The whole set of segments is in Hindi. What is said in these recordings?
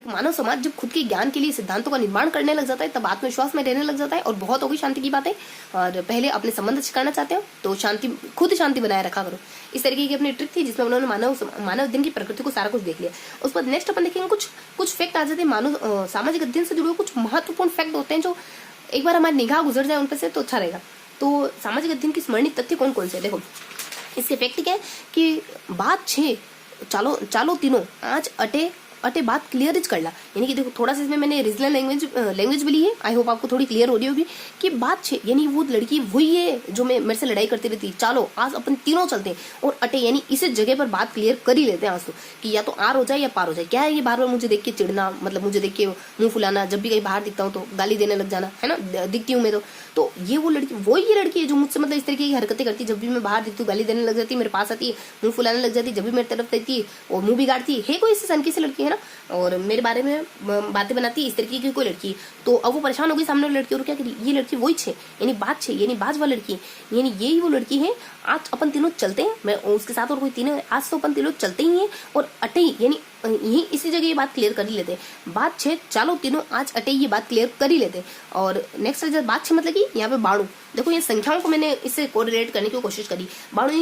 मानव समाज जब खुद के ज्ञान के लिए सिद्धांतों का निर्माण करने लग जाता है तब आत्मविश्वास में रहने लग जाता है और बहुत होगी शांति की बातें। और पहले अपने संबंध अच्छे करना चाहते हो तो खुद शांति बनाए रखा करो। इस तरीके की अपनी ट्रिक थी जिसमें उन्होंने मानव अध्ययन की प्रकृति को सारा कुछ देख लिया। उस पर नेक्स्ट अपन देखेंगे कुछ फैक्ट आ जाते हैं मानव सामाजिक अध्ययन से जुड़े कुछ महत्वपूर्ण फैक्ट होते हैं जो एक बार हमारी निगाह गुजर जाए उन पर से तो अच्छा रहेगा। तो सामाजिक अध्ययन की स्मरणीय तथ्य कौन कौन से, देखो इसके फैक्ट क्या है कि बात 6 चालो तीनों आज अटे बात क्लियर इज कर ला। यानी कि देखो थोड़ा सा इसमें मैंने रीजनल लैंग्वेज भी ली है। आई होप आपको थोड़ी क्लियर हो रही होगी कि बात 6 यानी वो लड़की वही है जो मेरे से लड़ाई करती रहती। चलो आज अपन तीनों चलते हैं और अटे यानी इस जगह पर बात क्लियर कर ही लेते हैं आज तो, कि या तो आर हो जाए या पार हो जाए। क्या है ये बार बार मुझे देख के चिढ़ना, मतलब मुझे देख के मुंह फुलाना, जब भी कहीं बाहर दिखता हूँ तो गाली देने लग जाना, है ना, दिखती हूँ मैं तो ये वो लड़की वही लड़की है जो मुझसे मतलब इस तरीके की हरकतें करती। जब भी मैं बाहर दिखती हूँ गाली देने लग जाती, मेरे पास आती, मुंह फुलाने लग जाती, जब भी मेरी तरफ देखती और मुंह बिगाड़ती है। कोई इससे सनकी सी लड़की है ना, और मेरे बारे में बातें बनाती है इस तरीके की कोई लड़की। तो अब वो परेशान होगी सामने वाली लड़की और क्या करी, ये लड़की वही 6 यानी बात 6 यानी बाज वाली लड़की, यानी यही वो लड़की है। आज अपन तीनों चलते हैं, मैं उसके साथ और कोई तीनों, आज तो अपन तीनों चलते ही हैं और अटे यानी यही इसी जगह ये बात क्लियर कर ही लेते हैं। बात 6 चालो तीनों आज अटे ये बात क्लियर कर ही लेते हैं। और नेक्स्ट जब बात 6 मतलब कि यहाँ पे बाणु, देखो ये संख्याओं को मैंने इससे कोरिलेट करने की कोशिश करी। बाणु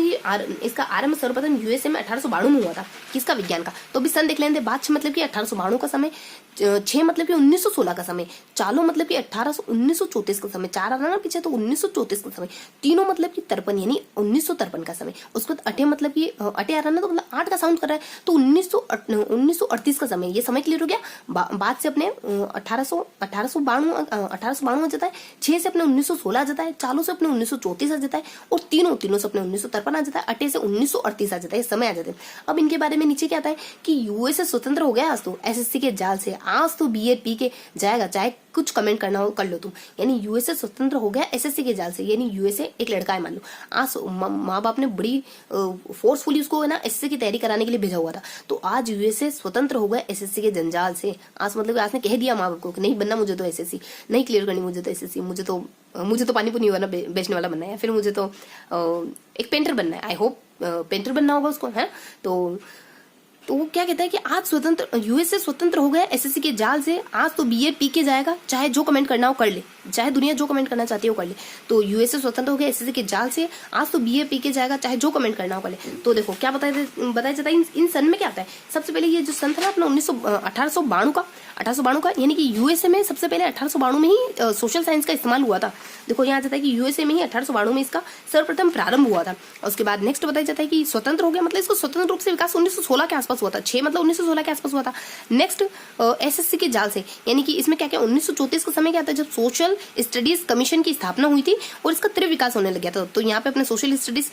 इसका आरंभ सर्वप्रथम यूएसए में 1892 में हुआ था, किसका, विज्ञान का। तो भी सन देख लेंगे। बात 6 मतलब कि 1892 का समय, 6 मतलब कि 1916 का समय, चालो मतलब कि 1934 का समय, 4 आना ना पीछे तो 1934 का समय, तीनों मतलब कि 53 यानी 1953 का समय। उसके बाद अटे मतलब कि अटे आ रहा ना तो मतलब 8 का साउंड कर रहा है तो 1938 का समय। ये समय क्लियर हो गया। बाद से अपने 1892 आ जाता है, 6 से अपने 1916 आ जाता है, चालो से अपने 1934 आ जाता है और तीनों से अपने 1953 आ जाता है, अटे से 1938 आ जाता है, समय आ जाते हैं। अब इनके बारे में नीचे क्या आता है कि यूएसए स्वतंत्र हो गया आज तो एसएससी के जाल से, आज तो बीए पी के जाएगा, चाहे कुछ कमेंट करना हो कर लो तुम। यानी यूएसए स्वतंत्र हो गया एसएससी के जाल से, यानी यूएसए एक लड़का है मान लो, आज माँ बाप ने बड़ी फोर्सफुली उसको है ना एसएससी की तैयारी कराने के लिए भेजा हुआ था, तो आज यूएसए स्वतंत्र हो गया एसएससी के जंजाल से। आज मतलब आज ने कह दिया माँ बाप को कि नहीं बनना मुझे तो एसएससी, नहीं क्लियर करनी मुझे तो एसएससी, मुझे तो पानी पुनी वाला बेचने वाला बनना है, फिर मुझे तो एक पेंटर बनना है। आई होप पेंटर बनना होगा उसको, है। तो वो क्या कहता है कि आज यूएसए स्वतंत्र हो गया एसएससी के जाल से, आज तो बीए पी के जाएगा, चाहे जो कमेंट करना हो कर ले, चाहे दुनिया जो कमेंट करना चाहती है वो कर ले। तो यूएसए स्वतंत्र हो गया एसएससी के जाल से, आज तो बीए पी के जाएगा, चाहे जो कमेंट करना हो कर ले। तो देखो क्या बताया जाता है इन सन में क्या आता है। सबसे पहले ये जो सन था ना अपना 1892 का, यानी कि यूएसए में सबसे पहले 1892 में ही सोशल साइंस का इस्तेमाल हुआ था। देखो यहाँ जाता है कि यूएसए में ही 1892 में इसका सर्वप्रथम प्रारंभ हुआ था। उसके बाद नेक्स्ट बताया जाता है कि स्वतंत्र हो गया मतलब इसको स्वतंत्र रूप से विकास 1916 के आसपास हुआ था, 6 मतलब 1916 के आसपास हुआ था। नेक्स्ट एसएससी के जाल से, यानी कि इसमें क्या 1934 का समय क्या आता है जब सोशल स्टडीज कमीशन की स्थापना हुई थी और इसका तीव्र विकास होने लग गया था। तो यहाँ पे अपने सोशल स्टडीज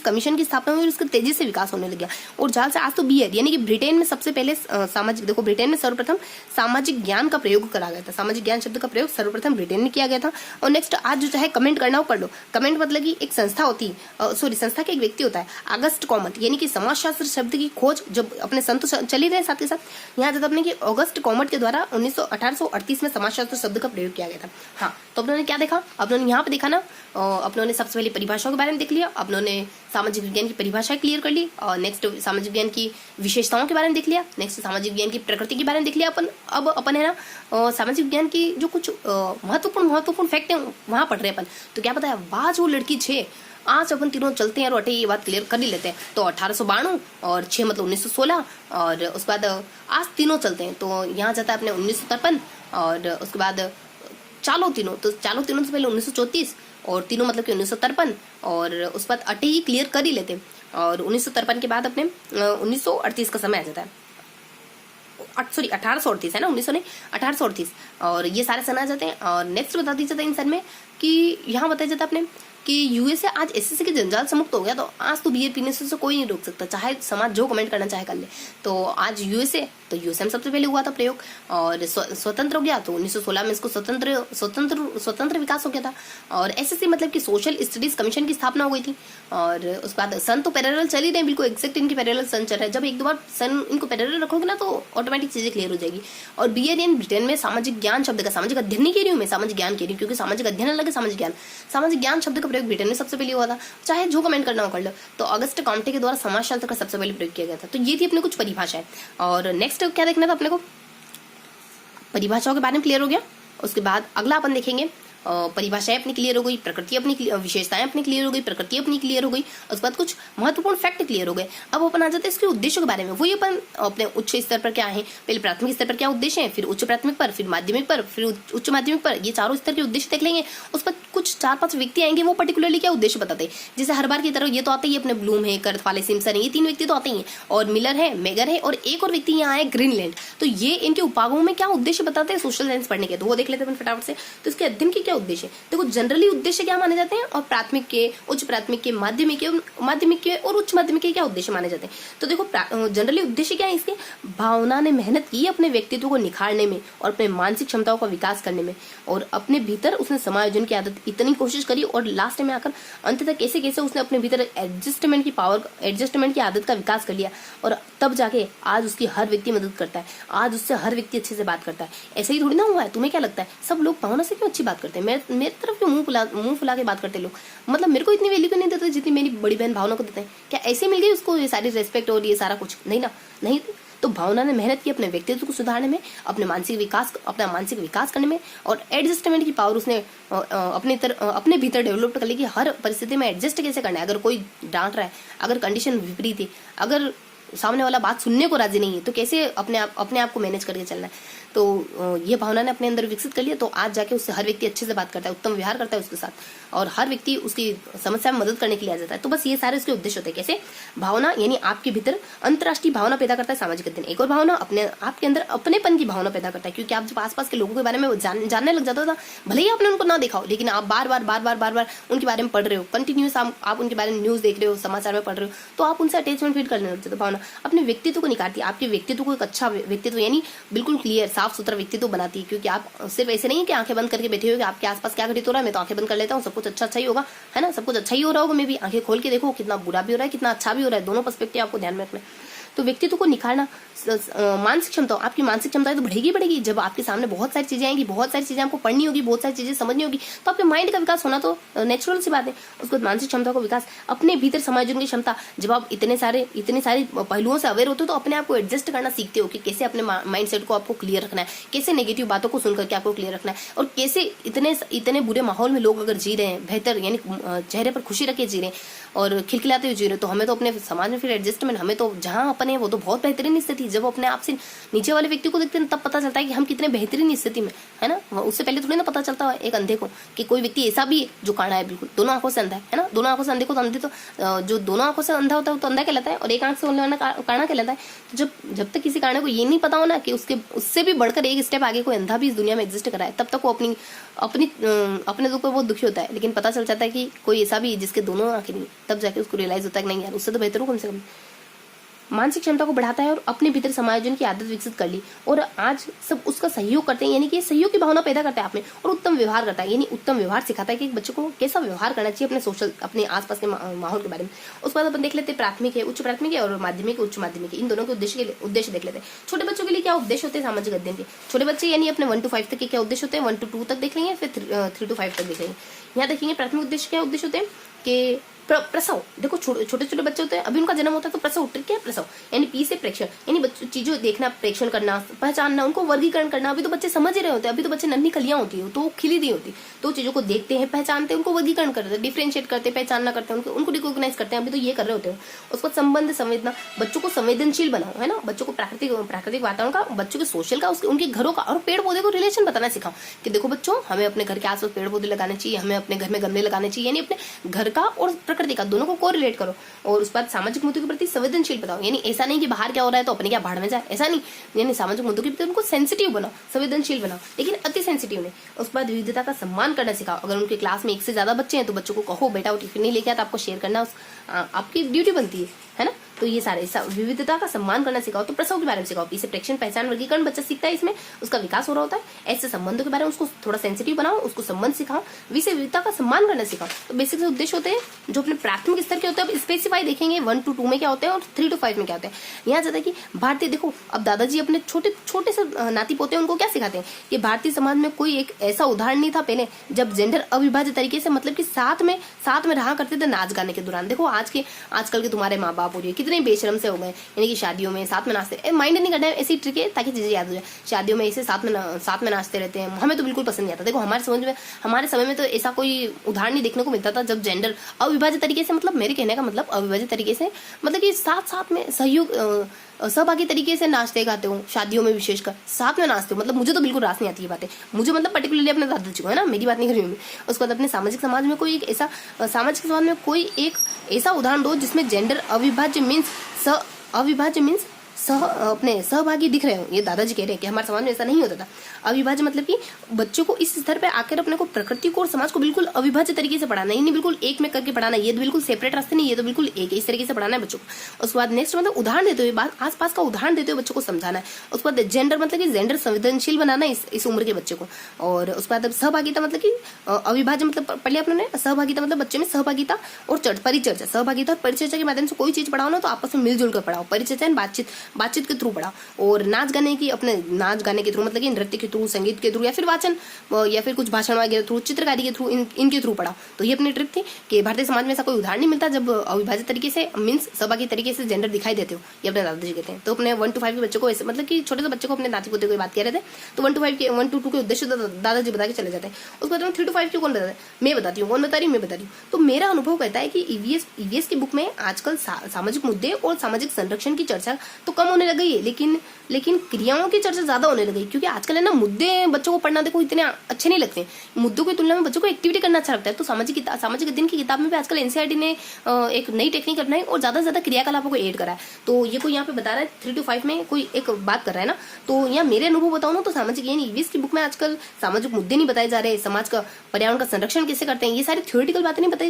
कमीशन की स्थापना हुई और इसका तेजी से विकास होने लग गया। और जाल से आज तो बीएड, यानी कि ब्रिटेन में सबसे पहले सामाजिक, देखो ब्रिटेन में सर्वप्रथम सामाजिक ज्ञान का प्रयोग करा गया था, सामाजिक ज्ञान शब्द का प्रयोग सर्वप्रथम ब्रिटेन में किया गया था। और नेक्स्ट आज जो चाहे कमेंट करना हो कर लो। कमेंट मतलब कि एक संस्था होती है, संस्था का एक व्यक्ति होता है अगस्त कॉमट, यानी कि समाजशास्त्र शब्द की खोज जब अपने संत चल ही रहे साथ के साथ यहाँ जाता अपने कि अगस्त कॉमट के द्वारा 1838 में समाजशास्त्र शब्द का प्रयोग किया गया था। हाँ, तो अपनों क्या देखा, अपनों यहाँ पे देखा ना, अपनों ने सबसे पहले परिभाषाओं के बारे में देख लिया, अपनों ने सामाजिक विज्ञान की परिभाषा क्लियर कर ली, और नेक्स्ट सामाजिक विज्ञान की विशेषताओं के बारे में देख लिया, नेक्स्ट सामाजिक विज्ञान की प्रकृति के बारे में देख लिया। अब अपन है ना सामाजिक विज्ञान की जो कुछ महत्वपूर्ण फैक्ट है वहां पढ़ रहे अपन। तो क्या पता है बाज वो लड़की 6, आज अपन तीनों चलते हैं और अटे ये बात क्लियर कर ही लेते हैं। तो 1892 और 6 मतलब 1916, और उसके बाद आज तीनों चलते हैं तो यहाँ जाता है अपने 1953, और उसके बाद चालो तीनों से पहले 1934 और तीनों मतलब कि 1953, और उसके बाद अटे ही क्लियर कर ही लेते हैं। और 1953 के बाद अपने 1938 का समय आ जाता है, सॉरी 1838 है ना, 1838, और ये सारे सन आ जाते हैं। और नेक्स्ट बता दिया जाता है इन सन में कि यहाँ बताया जाता है अपने कि यूएसए आज एसएससी के जंजाल से मुक्त हो गया, तो आज तो बीयर पीने से कोई नहीं रोक सकता, चाहे समाज जो कमेंट करना चाहे कर ले। तो आज यूएसए में सबसे पहले हुआ था प्रयोग, और स्वतंत्र हो गया तो 1916 में इसको स्वतंत्र विकास हो गया था। और एसएससी मतलब कि सोशल स्टडीज कमीशन की स्थापना हो गई थी। और उसके बाद सन तो पैरेलल चल ही रहे, बिल्कुल एग्जैक्ट इनके पैरेलल सन चल रहा है। जब एक दो बार सन इनको पैरेलल रखोगे ना तो ऑटोमेटिक चीजें क्लियर हो जाएगी। और बीएड इन ब्रिटेन में सामाजिक ज्ञान शब्द का, सामाजिक अध्ययन नहीं कह रही हूँ मैं, सामाजिक ज्ञान कह रही हूँ, क्योंकि सामाजिक अध्ययन अलग है, सामाजिक ज्ञान। सामाजिक ज्ञान शब्द का प्रयोग ब्रिटेन में सबसे पहले हुआ था, चाहे जो कमेंट करना हो कर लो। तो अगस्ट कॉम्टे के द्वारा समाजशास्त्र का सबसे पहले प्रयोग किया गया था। तो ये थी अपने कुछ परिभाषाएं। और नेक्स्ट क्या देखना था अपने को, परिभाषाओं के बारे में क्लियर हो गया। उसके बाद अगला अपन देखेंगे परिभाषाएं अपनी क्लियर हो गई, प्रकृति अपनी विशेषताएं अपनी क्लियर हो गई, प्रकृति अपनी क्लियर हो गई। उसके बाद कुछ महत्वपूर्ण फैक्ट क्लियर हो गए। अब अपन आ जाते हैं इसके उद्देश्यों के बारे में। वही अपन अपने उच्च स्तर पर क्या है, पहले प्राथमिक स्तर पर क्या उद्देश्य है, फिर उच्च प्राथमिक पर, फिर माध्यमिक पर, फिर उच्च माध्यमिक पर, ये चारों स्तर के उद्देश्य देख लेंगे। उस पर कुछ 4-5 व्यक्ति आएंगे, वो पर्टिकुलरली क्या उद्देश्य बताते हैं। जैसे हर बार की तरह ये तो आते ही अपने ब्लूम है, कर्थ, सिम्पसन है, ये 3 व्यक्ति तो आते ही हैं, और मिलर है, मेगर है, और एक और व्यक्ति यहाँ है ग्रीनलैंड। तो ये इनके उपागमों में क्या उद्देश्य बताते हैं सोशल साइंस पढ़ने के, तो वो देख लेते हैं फटाफट से। तो इसके अध्ययन के क्या उद्देश्य, देखो जनरली उद्देश्य क्या माने जाते हैं, और प्राथमिक के, उच्च प्राथमिक के, माध्यमिक के और उच्च माध्यमिक के क्या उद्देश्य माने जाते हैं। तो देखो जनरली उद्देश्य क्या है इसके, भावना ने मेहनत की अपने व्यक्तित्व को निखारने में और अपने मानसिक क्षमताओं का विकास करने में, और अपने भीतर उसने समायोजन की आदत इतनी कोशिश करी, और लास्ट में आकर अंत तक कैसे कैसे उसने अपने भीतर एडजस्टमेंट की आदत का विकास कर लिया, और तब जाके आज उसकी हर व्यक्ति मदद करता है, आज उससे हर व्यक्ति अच्छे से बात करता है। ऐसे ही थोड़ी ना हुआ है, तुम्हें क्या लगता है सब लोग भावना से क्यों अच्छी बात करते हैं, मेरे तरफ क्यों मुंह फुला के बात करते लोग, मतलब मेरे को इतनी वैल्यू क्यों नहीं देते जितनी मेरी बड़ी बहन भावना को देते हैं। क्या ऐसे मिल गई उसको ये सारी रेस्पेक्ट और ये सारा कुछ, नहीं ना, नहीं। तो भावना ने मेहनत की अपने व्यक्तित्व को सुधारने में, अपना मानसिक विकास करने में, और एडजस्टमेंट की पावर उसने अपने भीतर डेवलप कर ली कि हर परिस्थिति में एडजस्ट कैसे करना है। अगर कोई डांट रहा है, अगर कंडीशन विपरीत है, अगर सामने वाला बात सुनने को राजी नहीं है, तो कैसे अपने आप को मैनेज करके चलना है। तो ये भावना ने अपने अंदर विकसित कर लिया। तो आज जाके उससे हर व्यक्ति अच्छे से बात करता है, उत्तम व्यवहार करता है उसके साथ, और हर व्यक्ति उसकी समस्या में मदद करने के लिए आ जाता है। तो बस ये सारे उसके उद्देश्य होते हैं। कैसे भावना, यानी आपके भीतर अंतर्राष्ट्रीय भावना पैदा करता है सामाजिक अध्ययन। एक और भावना अपने आपके अंदर अपनेपन की भावना पैदा करता है, क्योंकि आप जब आसपास के लोगों के बारे में जानने लग जाता था, भले ही आपने उनको ना देखा हो, लेकिन आप बार बार उनके बारे में पढ़ रहे हो, कंटिन्यूस आप उनके बारे में न्यूज देख रहे हो, समाचार में पढ़ रहे हो, तो आप उनसे अटैचमेंट फील करने लग जाते हो। भावना अपने व्यक्तित्व को निखारती है, आपके व्यक्तित्व को एक अच्छा व्यक्तित्व, यानी बिल्कुल क्लियर साफ सुथरा व्यक्तित्व बनाती है। क्योंकि आप सिर्फ ऐसे नहीं है कि आंखें बंद करके बैठे हो कि आपके आसपास क्या घटित हो रहा है, मैं तो आंखें बंद कर लेता हूँ, सब कुछ अच्छा ही होगा, है ना, सब कुछ अच्छा ही हो रहा होगा। मैं भी आंखें खोल के देखो कितना बुरा भी हो रहा है, कितना अच्छा भी हो रहा है, दोनों पर्सपेक्टिव आपको ध्यान में रखना है। तो व्यक्तित्व को निखारना, मानसिक क्षमता, आपकी मानसिक क्षमता तो बढ़ेगी। जब आपके सामने बहुत सारी चीजें आएंगी, बहुत सारी चीजें आपको पढ़नी होगी, बहुत सारी चीजें समझनी होगी, तो आपके माइंड का विकास होना तो नेचुरल सी बात है। उसके बाद मानसिक क्षमता को विकास, अपने भीतर समायोजन की क्षमता। जब आप इतने सारे पहलुओं से अवेयर होते हो, तो अपने आप को एडजस्ट करना सीखते हो कि कैसे अपने माइंड सेट को आपको क्लियर रखना है, कैसे नेगेटिव बातों को सुनकर के आपको क्लियर रखना है, और कैसे इतने बुरे माहौल में लोग अगर जी रहे हैं, बेहतर यानी चेहरे पर खुशी रखे जी रहे हैं और खिलखिलाते हुए जी रहे, तो हमें तो अपने समाज में फिर एडजस्टमेंट, हमें तो जहाँ अपन है वो तो बहुत बेहतरीन स्थिति। जब अपने आप से नीचे वाले व्यक्ति को देखते हैं तब पता चलता है कि हम कितने बेहतरीन स्थिति में, है ना। उससे पहले थोड़ी ना पता चलता है एक अंधे को कि कोई व्यक्ति ऐसा भी है जो काना है, बिल्कुल दोनों आंखों से अंधा है ना। दोनों आंखों से अंधे को तो अंधे, तो जो दोनों आंखों से अंधा होता है वो तो अंधा कहलाता है, और एक आंख से बोलने वाला काना कहलाता है। तो जब तक किसी काना को ये नहीं पता हो ना कि उससे भी बढ़कर एक स्टेप आगे कोई अंधा भी इस दुनिया में एग्जिस्ट करा है, तब तक वो अपने दुख पर बहुत दुखी होता है। लेकिन पता चल जाता है कि कोई ऐसा भी जिसके दोनों आंखें नहीं, तब जाके उसको रियलाइज होता है कि नहीं यार, उससे तो बेहतर हो कम से कम। मानसिक क्षमता को बढ़ाता है और अपने भीतर समायोजन की आदत विकसित कर ली, और आज सब उसका सहयोग करते हैं, यानी कि सहयोग की भावना पैदा करता है आप में, और उत्तम व्यवहार करता है, यानी उत्तम व्यवहार सिखाता है कि एक बच्चे को कैसा व्यवहार करना चाहिए अपने आसपास के माहौल के बारे में। उसके बाद अपन देख लेते हैं प्राथमिक है, उच्च प्राथमिक है, और माध्यमिक उच्च माध्यमिक है, इन दोनों के उद्देश्य देख लेते हैं। छोटे बच्चों के लिए क्या उद्देश्य होते हैं सामाजिक अध्ययन के, छोटे बच्चे यानी अपने 1 to 5 तक के क्या उद्देश्य होते हैं, 1 to 2 तक देख लेंगे, फिर 3 to 5 तक देख लेंगे। यहाँ देखेंगे प्राथमिक उद्देश्य क्या उद्देश्य होते हैं कि प्रसव। देखो छोटे छोटे बच्चे होते हैं, अभी उनका जन्म होता है तो प्रसव, क्या है प्रसव, यानी पी से प्रेक्षण, यानी चीजों देखना, प्रेक्षण करना, पहचानना, उनको वर्गीकरण करना। अभी तो बच्चे समझ ही रहे होते हैं, अभी तो बच्चे नन्ही कलियां होती है तो खिली दी होती, तो चीजों को देखते हैं, पहचानते हैं, उनको वर्गीकरण करते हैं, डिफ्रेंशिएट करते हैं, पहचानना करते हैं, उनको रिकॉग्नाइज करते हैं, अभी तो ये कर रहे होते हैं। उसको संबंध संवेदना, बच्चों को संवेदनशील बनाओ, है ना, बच्चों को प्राकृतिक वातावरण का, बच्चों के सोशल का, उनके घरों का, और पेड़ पौधे को रिलेशन बताना सिखाओ कि देखो बच्चों, हमें अपने घर के आसपास पेड़ पौधे लगाने चाहिए, हमें अपने घर में गमले लगाने चाहिए, यानी अपने घर का और प्रकृति का दोनों को रिलेट करो। और उस बाद सामाजिक मुद्दों के प्रति संवेदनशील बताओ, यानी ऐसा नहीं कि बाहर क्या हो रहा है तो अपने क्या भाड़ में जाए, ऐसा नहीं, यानी सामाजिक मुद्दों के प्रति उनको सेंसिटिव बनाओ, संवेदनशील बनाओ, लेकिन अति सेंसिटिव नहीं। उस बाद विविधता का सम्मान करना सिखाओ। अगर उनके क्लास में 1 से ज्यादा बच्चे हैं तो बच्चों को कहो बेटा वो टिफिन नहीं लेके आता, आपको शेयर करना आपकी ड्यूटी बनती है ना। तो ये सारे विविधता का सम्मान करना सिखाओ। तो प्रसव के बारे में सिखाओ, इसे प्रेक्षण, पहचान, वर्गीकरण बच्चा सीखता है, इसमें उसका विकास हो रहा होता है। ऐसे संबंधों के बारे में उसको थोड़ा सेंसिटिव बनाओ, उसको संबंध सिखाओ, विषय विविधता का सम्मान करना सिखाओ। तो बेसिक से उद्देश्य होते हैं जो अपने प्राथमिक स्तर के होते हैं। अब स्पेसिफाई देखेंगे 1 to 2 में क्या होते हैं और 3 to 5 में क्या होते हैं। यहाँ जाता है कि भारतीय, देखो अब दादाजी अपने छोटे छोटे से नाती पोते उनको क्या सिखाते हैं कि भारतीय समाज में कोई एक ऐसा उदाहरण नहीं था पहले जब जेंडर अविभाज्य तरीके से, मतलब कि साथ में रहा करते थे नाच गाने के दौरान। देखो आजकल के तुम्हारे माँ बाप हो रही है कितने बेशरम से हो गए, यानी कि शादियों में साथ में नाचते, माइंड नहीं करना है, ऐसी ट्रिक है ताकि चीजें याद हो जाए। शादियों में ऐसे साथ में नाचते रहते हैं, हमें तो बिल्कुल पसंद नहीं आता। देखो हमारे समय में तो ऐसा कोई उदाहरण नहीं देखने को मिलता था जब जेंडर अविभाज्य तरीके से, मतलब मेरे कहने का मतलब अविभाज्य तरीके से, मतलब कि साथ में सहयोग सहभागी तरीके से नाचते गाते हो, शादियों में विशेषकर साथ में नाचते हो। मतलब मुझे तो बिल्कुल रास नहीं आती ये बातें, मुझे मतलब पर्टिकुलरली अपने दादाजी को, है ना, मेरी बात नहीं कर रही हूँ। उसके बाद अपने सामाजिक समाज में कोई एक ऐसा उदाहरण दो जिसमें जेंडर अविभाज्य मीन्स अपने सहभागी दिख रहे हो। ये दादाजी कह रहे हैं कि हमारे समाज में ऐसा नहीं होता था। अविभाज्य मतलब कि बच्चों को इस स्तर पे आकर अपने को प्रकृति को और समाज को बिल्कुल अविभाज्य तरीके से पढ़ाना, नहीं बिल्कुल एक में करके पढ़ाना, ये तो बिल्कुल सेपरेट रास्ते नहीं, ये तो बिल्कुल एक इस तरीके से पढ़ाना है बच्चों को। उसके बाद नेक्स्ट मतलब उदाहरण देते हुए, आस पास का उदाहरण देते हुए बच्चों को समझाना है। उसके बाद जेंडर मतलब कि जेंडर संवेदनशील बनाना इस उम्र के बच्चे को। और उसके बाद सहभागिता मतलब कि अविभाज्य मतलब पढ़ लिया आपने, सहभागिता मतलब बच्चे में सहभागिता और परिचर्चा, सहभागिता और परिचर्चा के माध्यम से कोई चीज पढ़ाओ ना तो आपस में मिलजुल कर पढ़ाओ। परिचर्चा बातचीत के थ्रू पढ़ाओ। और नाच गाने के थ्रू मतलब कि नृत्य के थ्रू, संगीत के थ्रू, या फिर वाचन या फिर कुछ भाषण वगैरह थ्रू, चित्रकारी के थ्रू, इनके थ्रू पढ़ाओ। तो ये अपनी ट्रिक थी कि भारतीय समाज में ऐसा कोई उदाहरण नहीं मिलता जब अविभाजित तरीके से मीन्स सहभागी तरीके से जेंडर दिखाई देते हो, ये अपने दादाजी कहते हैं। तो अपने 1 to 5 के बच्चों को ऐसे, मतलब कि छोटे से बच्चे को अपने नाती पोते को बात कह रहे थे, तो 1 to 2 के उद्देश्य दादाजी बता के चले जाते हैं। उसके बाद 3 to 5 की कौन बताता है, मैं बताती हूँ। कौन बता रही हूँ, मैं बता रही हूँ। तो मेरा अनुभव कहता है कि ईवीएस की बुक में आजकल सामाजिक मुद्दे और सामाजिक संरक्षण की चर्चा तो कम होने लग गई है, लेकिन क्रियाओं की चर्चा ज्यादा होने लगी। क्योंकि आजकल है ना, मुद्दे बच्चों को पढ़ना देखो इतने अच्छे नहीं लगते, मुद्दों की तुलना में बच्चों को एक्टिविटी करना अच्छा लगता है। तो सामाजिक अध्ययन की किताब में भी आजकल एनसीईआरटी ने एक नई टेक्निक अपनाई और ज्यादा से ज्यादा क्रियाकलापों को ऐड करा है। तो ये कोई यहाँ पे बता रहा है 3 to 5 में कोई एक बात कर रहा है ना, तो यहाँ मेरे अनुभव बताऊँ ना तो सामाजिक, यानी ईवीएस की बुक में आजकल सामाजिक मुद्दे नहीं बताए जा रहे, समाज का पर्यावरण का संरक्षण कैसे करते हैं, ये सारी थ्योरेटिकल बातें नहीं बताई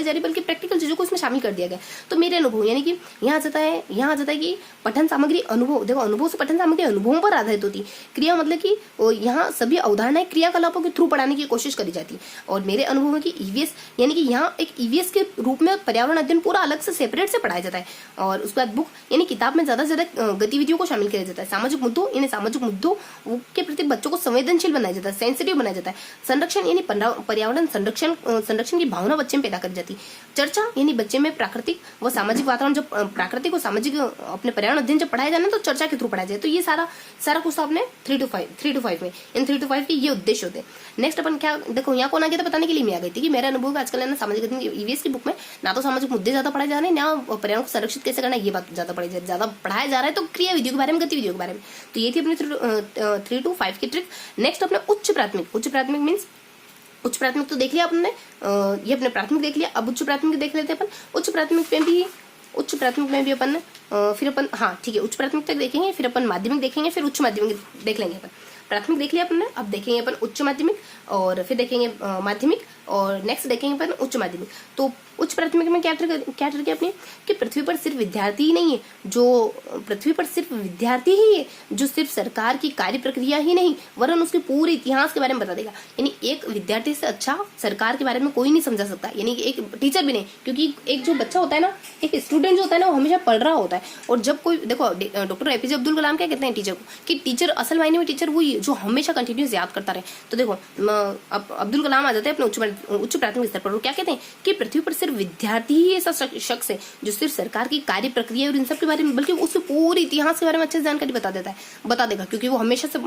जा रही बल्कि प्रैक्टिकल चीजों को इसमें शामिल कर दिया गया। तो मेरे अनुभव यानी कि यहाँ आता है कि पठन सामग्री अनुभव, देखो अनुभव से पठन सामग्री अनुभवों पर आधारित होती। क्रिया मतलब कि यहाँ सभी अवधारणाएं क्रियाकलापों के थ्रू पढ़ाने की कोशिश करी जाती। और मेरे अनुभव में कि ईवीएस यानी कि यहाँ एक ईवीएस के रूप में पर्यावरण अध्ययन पूरा अलग से सेपरेट से पढ़ाया जाता है। और उसके बाद बुक यानी किताब में ज्यादा से ज्यादा गतिविधियों को शामिल किया जाता है। सामाजिक मुद्दों के प्रति बच्चों को संवेदनशील बनाया जाता है, सेंसिटिव बनाया जाता है। संरक्षण यानी पर्यावरण संरक्षण की भावना बच्चे में पैदा कर जाती। चर्चा यानी बच्चे में प्राकृतिक व सामाजिक वातावरण, जब प्राकृतिक और सामाजिक अपने पर्यावरण अध्ययन जब पढ़ाया जाए ना तो चर्चा के थ्रू पढ़ाया जाए। तो ये सारा कुछ आपने 3 to 5 में, इन 3 to 5 के ये उद्देश्य होते हैं। नेक्स्ट अपन क्या, देखो यहाँ कौन आ गया था बताने के लिए मैं आ गई थी कि मेरा अनुभव आजकल है ना सामाजिक अध्ययन ईवीएस की बुक में ना तो सामाजिक मुद्दे ज्यादा पढ़ाए जा रहे हैं, ना पर्यावरण को संरक्षित कैसे करना ये बात ज्यादा पढ़ाया जा रहा है। तो क्रिया विधियों के बारे में, गतिविधियों के बारे में। तो ये थी अपनी 3 to 5 की ट्रिक। नेक्स्ट अपने उच्च प्राथमिक मीन्स उच्च प्राथमिक तो देख लिया आपने, ये अपने प्राथमिक देख लिया। अब उच्च प्राथमिक देख लेते हैं अपन। उच्च प्राथमिक में भी अपन फिर अपन, हाँ ठीक है, उच्च प्राथमिक तक देखेंगे, फिर अपन माध्यमिक देखेंगे, फिर उच्च माध्यमिक देख लेंगे अपन। प्राथमिक देख लिया अपन ने, अब देखेंगे अपन उच्च माध्यमिक, और फिर देखेंगे माध्यमिक, और नेक्स्ट देखेंगे अपन उच्च माध्यमिक। तो उच्च प्राथमिक में क्या ट्रिक है अपनी कि पृथ्वी पर सिर्फ विद्यार्थी ही नहीं है, जो सिर्फ सरकार की कार्य प्रक्रिया ही नहीं वरन उसके पूरे इतिहास के बारे में बता देगा। यानी एक विद्यार्थी से अच्छा सरकार के बारे में कोई नहीं समझा सकता, यानी कि एक टीचर भी नहीं। क्योंकि एक जो बच्चा होता है ना, एक स्टूडेंट जो होता है ना, वो हमेशा पढ़ रहा होता है। और जब कोई, देखो डॉक्टर एपीजे अब्दुल कलाम क्या कहते हैं टीचर को, कि टीचर असल मायने में टीचर वही जो हमेशा कंटिन्यूस याद करता रहे। तो देखो अब्दुल कलाम आ जाते हैं अपने उच्च प्राथमिक स्तर पर, वो क्या कहते हैं कि पृथ्वी पर सिर्फ विद्यार्थी ही ऐसा शख्स है जो सिर्फ सरकार की कार्य प्रक्रिया और इन सब के बारे में, बल्कि उससे पूरे इतिहास के बारे में अच्छे से जानकारी बता देगा। क्योंकि वो हमेशा से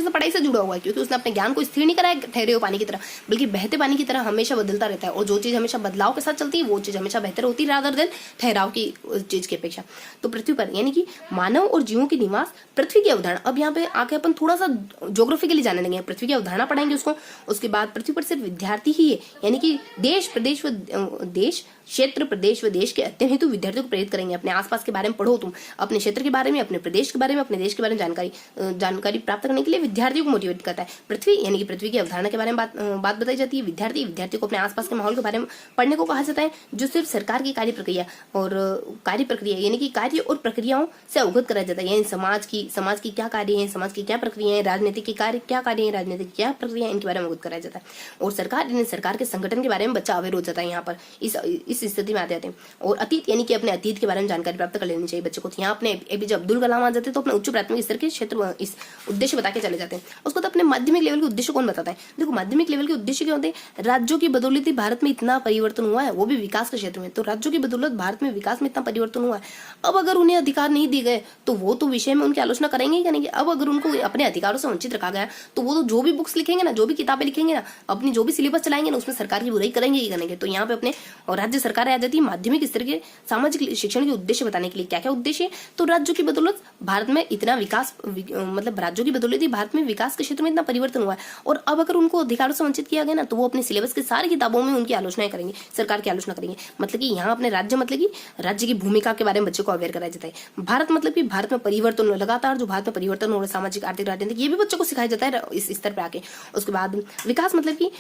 पढ़ाई से जुड़ा हुआ है, क्योंकि उसने अपने ज्ञान को स्थिर नहीं कराया ठहरे हुए पानी की तरह, बल्कि बहते पानी की तरह हमेशा बदलता रहता है। और जो चीज हमेशा बदलाव के साथ चलती है वो चीज हमेशा बेहतर होती है रादर देन ठहराव की चीज की अपेक्षा। तो पृथ्वी पर यानी कि मानव और जीवों के निवास, पृथ्वी की अवधारणा। अब यहाँ पे आके अपन थोड़ा सा ज्योग्राफिकली जानने लगे, पृथ्वी की अवधारणा पढ़ाएंगे उसको। उसके बाद पृथ्वी पर सिर्फ विद्यार्थी ही है, यानी कि देश क्षेत्र, प्रदेश व देश के अध्ययन हेतु विद्यार्थियों को प्रेरित करेंगे। अपने आसपास के बारे में पढ़ो, तुम अपने क्षेत्र के बारे में, अपने प्रदेश के बारे में, अपने देश के बारे में जानकारी प्राप्त करने के लिए विद्यार्थियों को मोटिवेट करता है। पृथ्वी यानी कि पृथ्वी की अवधारणा के बारे में बात बताई जाती है। विद्यार्थियों को अपने आसपास के माहौल के बारे में पढ़ने को कहा जाता है, जो सिर्फ सरकार की कार्य प्रक्रिया यानी कि कार्य और प्रक्रियाओं से अवगत कराया जाता है। यानी समाज की क्या कार्य है, समाज की क्या प्रक्रिया है, राजनीतिक की क्या कार्य है, राजनीतिक क्या प्रक्रिया है, इनके बारे में अवगत कराया जाता है। और सरकार के संगठन के बारे में बच्चा अवेयर हो जाता है। यहाँ पर इस स्थिति में आ जाते हैं। और अतीत यानी कि अपने अतीत के बारे में जानकारी प्राप्त कर लेनी चाहिए बच्चों को। यहाँ अपने एपीजे अब्दुल कलाम आ जाते हैं, तो अपने उच्च प्राथमिक स्तर के क्षेत्र इस उद्देश्य बता के चले जाते हैं। उसको तो अपने माध्यमिक लेवल के उद्देश्य कौन बताता है? देखो, माध्यमिक लेवल के उद्देश्य क्या होते हैं? राज्यों की बदौलत भारत में इतना परिवर्तन हुआ है, वो भी विकास के क्षेत्र में। तो राज्यों की बदौलत भारत में विकास में इतना परिवर्तन हुआ है। अब अगर उन्हें अधिकार नहीं दिए गए तो वो तो विषय में उनकी आलोचना करेंगे ही नहीं। अब अगर उनको अपने अधिकारों से वंचित रखा गया तो वो तो जो भी बुक्स लिखेंगे ना, जो भी किताबें लिखेंगे ना, अपनी जो भी सिलेबस चलाएंगे ना, उसमें सरकार की बुराई करेंगे ही करेंगे। तो यहाँ पे अपने और राज्य सरकार आ जाती है माध्यमिक स्तर के सामाजिक शिक्षण के उद्देश्य बताने के लिए। क्या क्या उद्देश्य है? तो राज्यों की बदौलत भारत में इतना विकास, मतलब राज्यों की बदौलत ही भारत में विकास के क्षेत्र में इतना परिवर्तन हुआ है। और अब अगर उनको अधिकारों से वंचित किया गया ना, तो वो अपने सिलेबस के सारी किताबों में उनकी आलोचनाएं करेंगे, सरकार की आलोचना करेंगे। मतलब कि यहाँ अपने राज्य मतलब कि राज्य की भूमिका के बारे में बच्चों को अवेयर कराया जाता है। भारत मतलब कि भारत में परिवर्तन लगातार जो भारत में परिवर्तन हो रहा है, सामाजिक, आर्थिक, राजनीतिक, ये भी बच्चों को सिखाया जाता है इस स्तर पे आके। उसके बाद विकास मतलब कि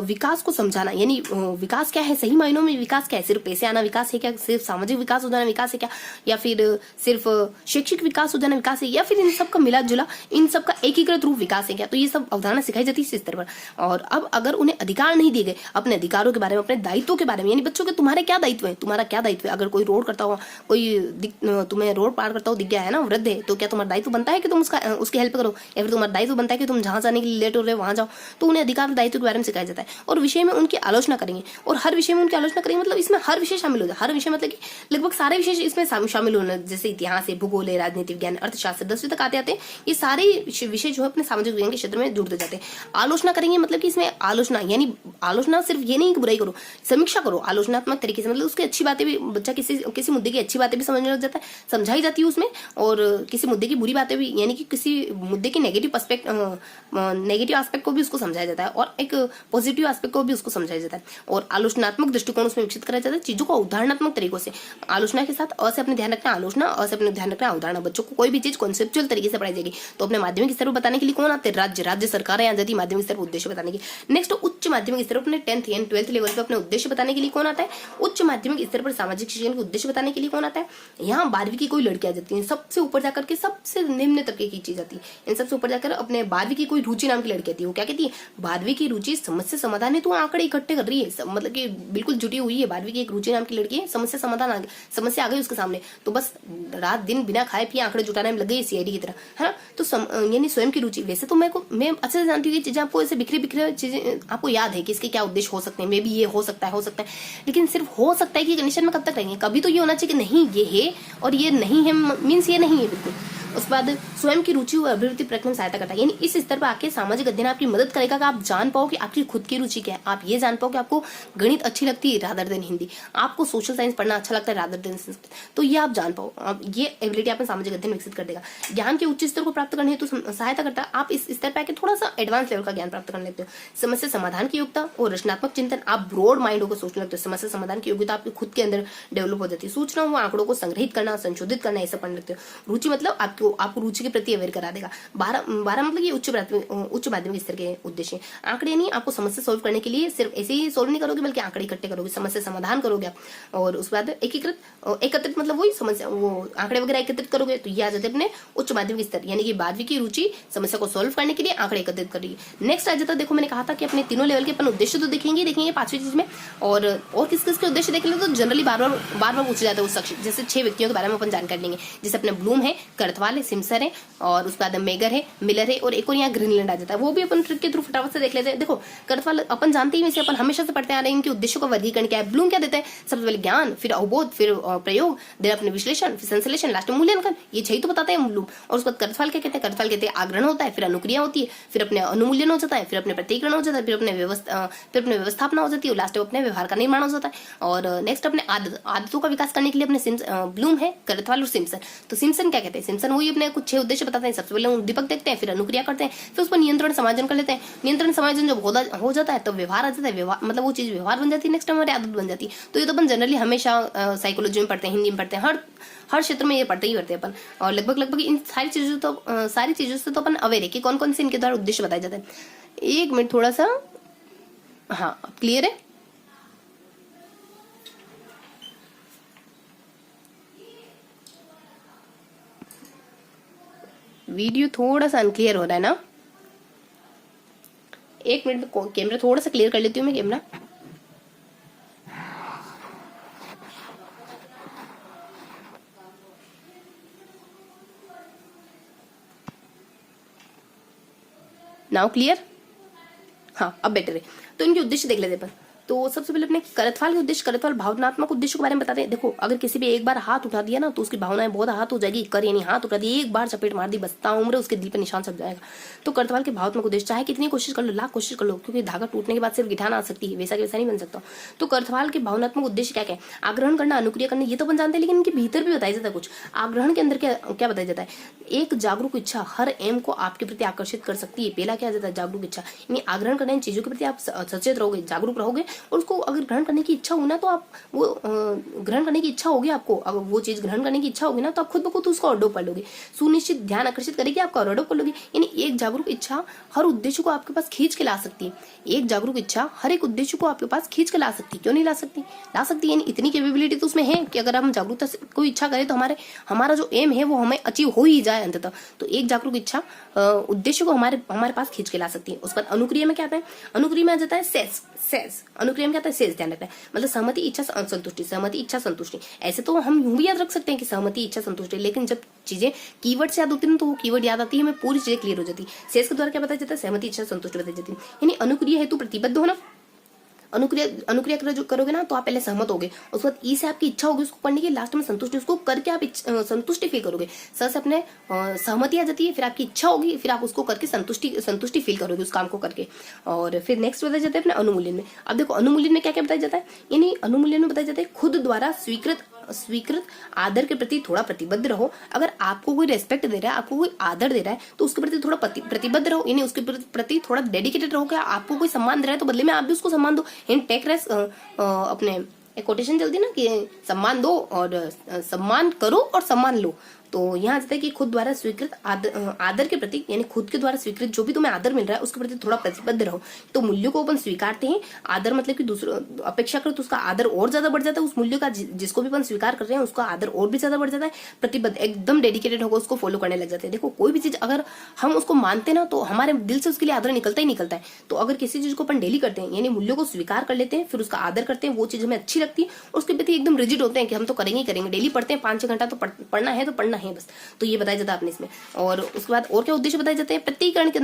विकास को समझाना, यानी विकास क्या है, सही मायनों में विकास क्या है? सिर्फ पैसे आना विकास है क्या? सिर्फ सामाजिक विकास हो जाना विकास है क्या? या फिर सिर्फ शैक्षिक विकास हो जाना विकास है? या फिर इन सब का मिला जुला, इन सब का एकीकृत रूप विकास है क्या? तो ये सब अवधारणा सिखाई जाती है इस स्तर पर। और अब अगर उन्हें अधिकार नहीं दिए गए, अपने अधिकारों के बारे में, अपने दायित्वों के बारे में, यानी बच्चों के तुम्हारे क्या दायित्व है, तुम्हारा क्या दायित्व है? अगर कोई रोड करता हो, तुम्हें रोड पार करता हो दिख गया है ना, वृद्ध है, तो क्या तुम्हारा दायित्व बनता है कि तुम उसकी हेल्प करो? या फिर तुम्हारा दायित्व बनता है कि तुम जहां जाने के लिए लेट हो रहे हो वहां जाओ? तो उन्हें अधिकार दायित्व के बारे में सिखाया जाता है। और विषय में उनकी आलोचना करेंगे, और हर विषय में उनकी आलोचना करेंगे। मतलब इसमें हर विषय शामिल हो जाए, हर विषय मतलब कि लगभग सारे विषय इसमें शामिल होना, जैसे इतिहास है, भूगोल है, राजनीति विज्ञान, अर्थशास्त्र, 10वीं तक आते हैं। ये सारे विषय जो है अपने सामाजिक विज्ञान के क्षेत्र में जुड़ते जाते हैं। आलोचना करेंगे मतलब कि इसमें आलोचना, यानी आलोचना सिर्फ ये नहीं कि बुराई करो, समीक्षा करो आलोचनात्मक तरीके से। मतलब उसकी अच्छी बातें भी, बच्चा किसी मुद्दे की अच्छी बातें भी समझने लग जाता है, समझाई जाती है उसमें। और किसी मुद्दे की बुरी बातें भी, यानी कि किसी मुद्दे की नेगेटिव एस्पेक्ट को भी उसको समझाया जाता है, और एक पॉजिटिव एस्पेक्ट को भी उसको समझाया जाता है। और आलोचनात्मक दृष्टिकोण उसमें विकसित कराया जाता है, चीजों को उदाहरणात्मक तरीकों से। आलोचना के साथ अ से अपने ध्यान रखना आलोचना, अ से अपने ध्यान रखना अवधारणा। बच्चों को कोई भी चीज कॉन्सेप्चुअल तरीके से पढ़ाई जाएगी। तो अपने माध्यमिक स्तर पर बताने के लिए कौन आते हैं? राज्य सरकार आ जाती है माध्यमिक स्तर पर उद्देश्य बताने की। नेक्स्ट उच्च माध्यमिक स्तर पर अपने 10th एंड 12th लेवल पर अपने उद्देश्य बताने के लिए कौन आता है? उच्च माध्यमिक स्तर पर सामाजिक शिक्षण के उद्देश्य बताने के लिए कौन आता है? यहाँ 12वीं की कोई लड़की आ जाती है, सबसे ऊपर जाकर के सबसे निम्न तबके की चीज आती है। इन सबसे ऊपर जाकर अपने 12वीं की कोई रुचि नाम की लड़की आती है। वो क्या कहती है? 12वीं की रुचि समस्या समाधान है, तो आंकड़े इकट्ठे कर रही है, मतलब कि बिल्कुल जुटी हुई है। 12वीं की एक रुचि नाम की लड़की है, समस्या समाधान समस्या आ गई उसके सामने, तो बस रात दिन बिना खाए पिए आंकड़े जुटाने में लग गई सीआईडी की तरह, है ना। तो यानी स्वयं की रुचि। वैसे तो मैं अच्छे से जानती हूँ कि चीजें आपको ऐसे बिखरे चीजें आपको याद है कि इसके क्या उद्देश्य हो सकते हैं, मे भी ये हो सकता है, लेकिन सिर्फ हो सकता है कि कंडीशन में कब तक रहेंगे? कभी तो ये होना चाहिए कि नहीं ये है और ये नहीं है, मीन्स ये नहीं है बिल्कुल। उसके बाद स्वयं की रुचि और अभिवृद्धि प्रक्रिया में सहायता करता है, यानी इस स्तर पर आके सामाजिक अध्ययन आपकी मदद करेगा कि आप जान पाओ कि आपकी खुद की रुचि क्या है। आप ये जान पाओ कि आपको गणित अच्छी लगती है रादर देन हिंदी, आपको सोशल साइंस पढ़ना अच्छा लगता है रादर देन संस्कृत, तो ये आप जान पाओ। आप ये एबिलिटी आपने सामाजिक अध्ययन विकसित कर देगा। ज्ञान के उच्च स्तर को प्राप्त करने हेतु सहायता करता है। आप इस स्तर पर आके थोड़ा सा एडवांस लेवल का ज्ञान प्राप्त कर लेते हो। समस्या समाधान की योग्यता और रचनात्मक चिंतन, आप ब्रॉड माइंड होकर सोचने लगते हो। समस्या समाधान की योग्यता आपके खुद के अंदर डेवलप हो जाती है। सूचना व आंकड़ों को संग्रहित करना, संशोधित करना, ऐसा पढ़ने लगते हो। रुचि मतलब आपको रुचि के अवेयर करा देगा। 12 मतलब ये उच्च माध्यमिक स्तर के उद्देश्य। आंकड़े नहीं, आपको समस्या सॉल्व करने के लिए सिर्फ ऐसे ही सॉल्व नहीं करोगे, बल्कि आंकड़े इकट्ठे करोगे, समस्या समाधान करोगे आप। और उसके बाद एकत्रित मतलब वही समस्या, वो आंकड़े वगैरह एकत्रित करोगे, तो ये आ जाते अपने उच्च माध्यमिक स्तर, यानी कि 12वीं की रुचि समस्या को सॉल्व करने के लिए आंकड़े एकत्रित करेगी। नेक्स्ट आ जाता, देखो मैंने कहा था कि अपने तीनों लेवल के अपन उद्देश्य तो देखेंगे 5वीं चीज में, और किस किस के उद्देश्य देख लेते तो जनरली बार बार पूछे जाते हैं उस शख्स। जैसे 6 व्यक्तियों के बारे में अपन जानकारी लेंगे, जैसे अपने ब्लूम है, कर्टवाल है, सिम्सन है, और उसके बाद मेगर है, मिलर है, और एक और यहाँ ग्रीनलैंड आ जाता है। वो भी अपन ट्रिक के थ्रू फटाफट से देख लेते हैं। देखो कर्टवाल अपन जानते ही, वैसे अपन हमेशा से पढ़ते आ रहे हैं, इनके उद्देश्यों का वर्गीकरण क्या है। ब्लूम क्या देता है? सबसे पहले ज्ञान, फिर अवबोध, फिर प्रयोग, फिर अपने विश्लेषण, फिर संश्लेषण, लास्ट में मूल्यांकन। ये 6 तो बताते हैं ब्लूम। और उसके बाद कर्टवाल क्या कहते हैं? कर्टवाल कहते हैं आग्रहण होता है, फिर अनुक्रिया होती है, फिर अपने अनुमूल्यन हो जाता है, फिर अपने प्रतिकरण हो जाता है, फिर अपने व्यवस्थापना हो जाती है, लास्ट में अपने व्यवहार का निर्माण हो जाता है। और नेक्स्ट अपने आदतों का विकास करने के लिए अपने ब्लूम है, कर्टवाल और सिम्सन। तो सिम्सन क्या कहते हैं? सिम्सन वही अपने कुछ 6 उद्देश्य बताते हैं। सबसे पहले उद्दीपक देखते हैं, फिर अनुक्रिया करते हैं, फिर उस पर नियंत्रण समायोजन कर लेते हैं। नियंत्रण समायोजन जब हो जाता है तब व्यवहार आ जाता है। व्यवहार मतलब वो चीज व्यवहार बन जाती है, नेक्स्ट हमारी आदत बन जाती है। तो ये तो अपन जनरली हमेशा साइकोलॉजी में पढ़ते हैं, हिंदी में पढ़ते हैं, हर क्षेत्र में ये पढ़ते ही पढ़ते हैं अपन। और लगभग इन सारी चीजों से तो अपन अवेयर है कि कौन कौन से इनके द्वारा उद्देश्य बताए जाते हैं। एक मिनट थोड़ा सा, हाँ क्लियर है। वीडियो थोड़ा सा अनक्लियर हो रहा है ना, एक मिनट में कैमरा थोड़ा सा क्लियर कर लेती हूँ मैं कैमरा। नाउ क्लियर, हाँ अब बेटर है। तो इनके उद्देश्य देख लेते हैं अपन। तो सबसे पहले अपने करतवाल के उद्देश्य, करतवाल भावनात्मक उद्देश्य के बारे में बताते हैं। देखो अगर किसी भी एक बार हाथ उठा दिया ना तो उसकी भावनाएं बहुत हाथ हो जाएगी। कर यानी हाथ उठा दिया, एक बार चपेट मार दी, बस ताउम्र उसके दिल पर निशान छप जाएगा। तो करतवाल के भावनात्मक उद्देश्य चाहे कितनी कोशिश कर लो, लाख कोशिश कर लो, क्योंकि धागा टूटने के बाद सिर्फ गिठान आ सकती है, वैसा के वैसा नहीं बन सकता। तो करतवाल के भावनात्मक उद्देश्य क्या क्या है? आग्रहण करना, अनुक्रिया करना, ये तो अपन जानते हैं, लेकिन इनके भीतर भी बताया जाता है कुछ। आग्रहण के अंदर क्या बताया जाता है? एक जागरूक इच्छा हर एम को आपके प्रति आकर्षित कर सकती है। पहला क्या जाता है? जागरूक इच्छा, यानी आग्रहण करने इन चीजों के प्रति आप सचेत रहोगे, जागरूक रहोगे, और उसको अगर ग्रहण करने की इच्छा हो ना तो आप वो ग्रहण करने की इच्छा होगी आपको, अगर वो चीज ग्रहण करने की इच्छा होगी ना तो आप खुद ब खुद उसको अडोप्ट कर लोगे। सुनिश्चित ध्यान आकर्षित करेगी, आपको अडोप्ट कर लोगे। यानी एक जागरूक इच्छा हर उद्देश्य को आपके पास खींच के ला सकती है। एक जागरूक इच्छा हर एक उद्देश्य को आपके पास खींच के ला सकती है। क्यों नहीं ला सकती? ला सकती है, यानी इतनी कैपेबिलिटी तो उसमें है कि अगर हम जागरूकता से कोई इच्छा करें तो हमारा जो एम है वो हमें अचीव हो ही जाए अंततः। तो एक जागरूक इच्छा उद्देश्य को हमारे पास खींच के ला सकती है। उस पर अनुक्रिया में क्या आता है? अनुक्रिया में आ जाता है सेस। अनुक्रिया में क्या आता है? सेस, ध्यान रखना है। मतलब सहमति, इच्छा, संतुष्टि, सहमति, इच्छा, संतुष्टि। ऐसे तो हम यूं भी याद रख सकते हैं कि सहमति, इच्छा, संतुष्टि, लेकिन जब चीजें कीवर्ड से याद होती है तो वो कीवर्ड याद आती है, हमें पूरी चीजें क्लियर हो जाती है। सेस के द्वारा क्या बताया जाता है? सहमति, इच्छा, संतुष्टि बताई जाती है। यानी अनुक्रिया हेतु प्रतिबद्ध होना। अनुक्रिया करोगे ना तो आप पहले सहमत होगे, उसके बाद ई से आपकी इच्छा होगी उसको करने की, लास्ट में संतुष्टि, उसको करके आप संतुष्टि फील करोगे। स से अपने सहमति आ जाती है, फिर आपकी इच्छा होगी, फिर आप उसको करके संतुष्टि फील करोगे उस काम को करके। और फिर नेक्स्ट बताया जाता है अपने अनुमूल्यन में। अब देखो अनुमूल्यन में क्या क्या बताया जाता है? यानी अनुमूल्यन में बताया जाता है खुद द्वारा स्वीकृत आदर के प्रति थोड़ा प्रतिबद्ध रहो। अगर आपको कोई रेस्पेक्ट दे रहा है, आपको कोई आदर दे रहा है तो उसके प्रति थोड़ा प्रतिबद्ध रहो, यानी उसके प्रति थोड़ा डेडिकेटेड रहो। क्या आपको कोई सम्मान दे रहा है तो बदले में आप भी उसको सम्मान दो। टेक रेस अपने एक कोटेशन चलती ना कि सम्मान दो और सम्मान करो और सम्मान लो। तो यहाँ आता है कि खुद द्वारा स्वीकृत आदर के प्रति, यानी खुद के द्वारा स्वीकृत जो भी तुम्हें आदर मिल रहा है उसके प्रति थोड़ा प्रतिबद्ध रहो। तो मूल्यों को अपन स्वीकारते हैं, आदर मतलब कि दूसरों अपेक्षाकृत उसका आदर और ज्यादा बढ़ जाता है। उस मूल्य का जिसको भी अपन स्वीकार कर रहे हैं उसका आदर और भी ज्यादा बढ़ जाता है। प्रतिबद्ध एकदम डेडिकेटेड होगा, उसको फॉलो करने लग जाते हैं। देखो कोई भी चीज अगर हम उसको मानते ना तो हमारे दिल से उसके लिए आदर निकलता ही निकलता है। तो अगर किसी चीज को अपन डेली करते हैं, यानी मूल्यों को स्वीकार कर लेते हैं, फिर उसका आदर करते हैं, वो चीज हमें अच्छी लगती है, उसके प्रति एकदम रिजिड होते हैं कि हम तो करेंगे ही करेंगे, डेली पढ़ते हैं, 5-6 घंटा तो पढ़ना है तो पढ़ना है बस। तो ये बताया जाता है आपने इसमें। और उसके बाद और क्या उद्देश्य बताए जाते हैं? प्रत्येकरण के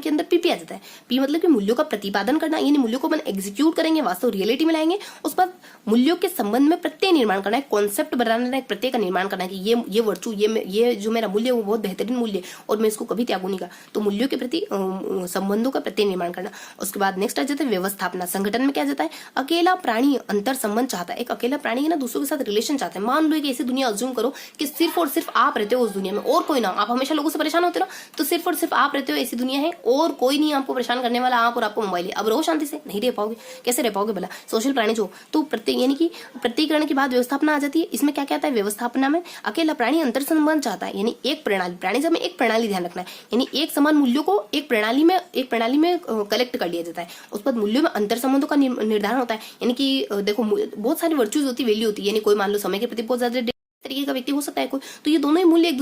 अंदर पी आ जाता है। पी मतलब कि मूल्यों का प्रतिपादन करना, यानी मूल्यों को अपन एग्जीक्यूट करेंगे, वास्तव रियलिटी में लाएंगे। उस पर मूल्यों के संबंध में प्रत्यय निर्माण करना है, कॉन्सेप्ट बनाना है, प्रत्यय का निर्माण करना है कि ये वर्चू, ये जो मेरा मूल्य है वो बहुत बेहतरीन मूल्य है और मैं इसको कभी त्यागू नहीं का। तो मूल्यों के प्रति संबंधों का प्रत्यय निर्माण करना। उसके बाद नेक्स्ट आ जाता है व्यवस्थापना। संगठन में क्या जाता है? अकेला प्राणी अंतर संबंध चाहता है। एक अकेला प्राणी है ना दूसरों के साथ रिलेशन चाहता है। मान लो एक ऐसी दुनिया अज्यूम करो कि सिर्फ और सिर्फ आप रहते हो उस दुनिया में और कोई ना, आप हमेशा लोगों से परेशान होते हो, तो सिर्फ और सिर्फ आप रहते हो, ऐसी दुनिया है और कोई नहीं आपको परेशान करने वाला, आप और आपको मोबाइल है। अब रहो शांति से, नहीं रह पाओगे, कैसे रह पाओगे भला? सोशल प्राणी जो, तो प्रत्येक यानी कि प्रत्येकरण के बाद व्यवस्थापना आ जाती है। इसमें क्या क्या आता है? व्यवस्थापना में अकेला प्राणी अंतर संबंध चाहता है, यानी एक प्रणाली, प्राणिज्म में एक प्रणाली, ध्यान रखना है, यानी एक समान मूल्यों को एक प्रणाली में कलेक्ट कर लिया जाता है। उस पर मूल्यों में अंतर संबंधों का निर्धारण होता है। यानी कि देखो बहुत सारी वर्चूज होती, वैल्यू होती है, यानी कोई मान लो समय के प्रति बहुत ज्यादा तरीके का व्यक्ति हो सकता है कोई, तो ये दोनों ही मूल्य एक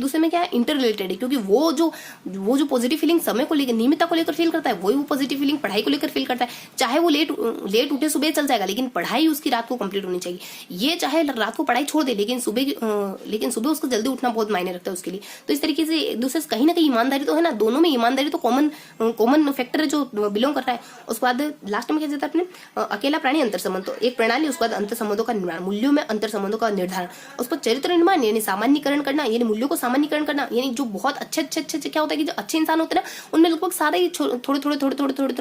दूसरे में क्या है? इंटर रिलेटेड है। क्योंकि वो जो पॉजिटिव फीलिंग समय को लेकर, नियमितता को लेकर फील करता है, वही वो पॉजिटिव फीलिंग पढ़ाई को लेकर फील करता है। चाहे वो लेट उठे सुबह चल जाएगा, लेकिन पढ़ाई उसकी रात को कंप्लीट होनी चाहिए। ये चाहे रात को पढ़ाई छोड़ दे, लेकिन सुबह उसको जल्दी उठना बहुत मायने रखता है उसके लिए। तो इस तरीके से एक दूसरे से कहीं ना कहीं ईमानदारी तो है ना, दोनों में ईमानदारी तो कॉमन फैक्टर है जो बिलोंग कर रहा है। उसके बाद लास्ट में क्या जाता है अपने अकेला प्राणी अंतर संबंध, तो एक प्रणाली, उसके बाद अंतर संबंधों का निर्माण, मूल्यों में अंतर संबंधों का निर्धारण। उसके बाद चरित्र निर्माण यानी सामान्यीकरण करना, यानी मूल्यों को सामान्यीकरण करना, यानी जो बहुत अच्छे क्या होता है कि जो अच्छे इंसान होते हैं ना उनमें लगभग सारे ही थोड़े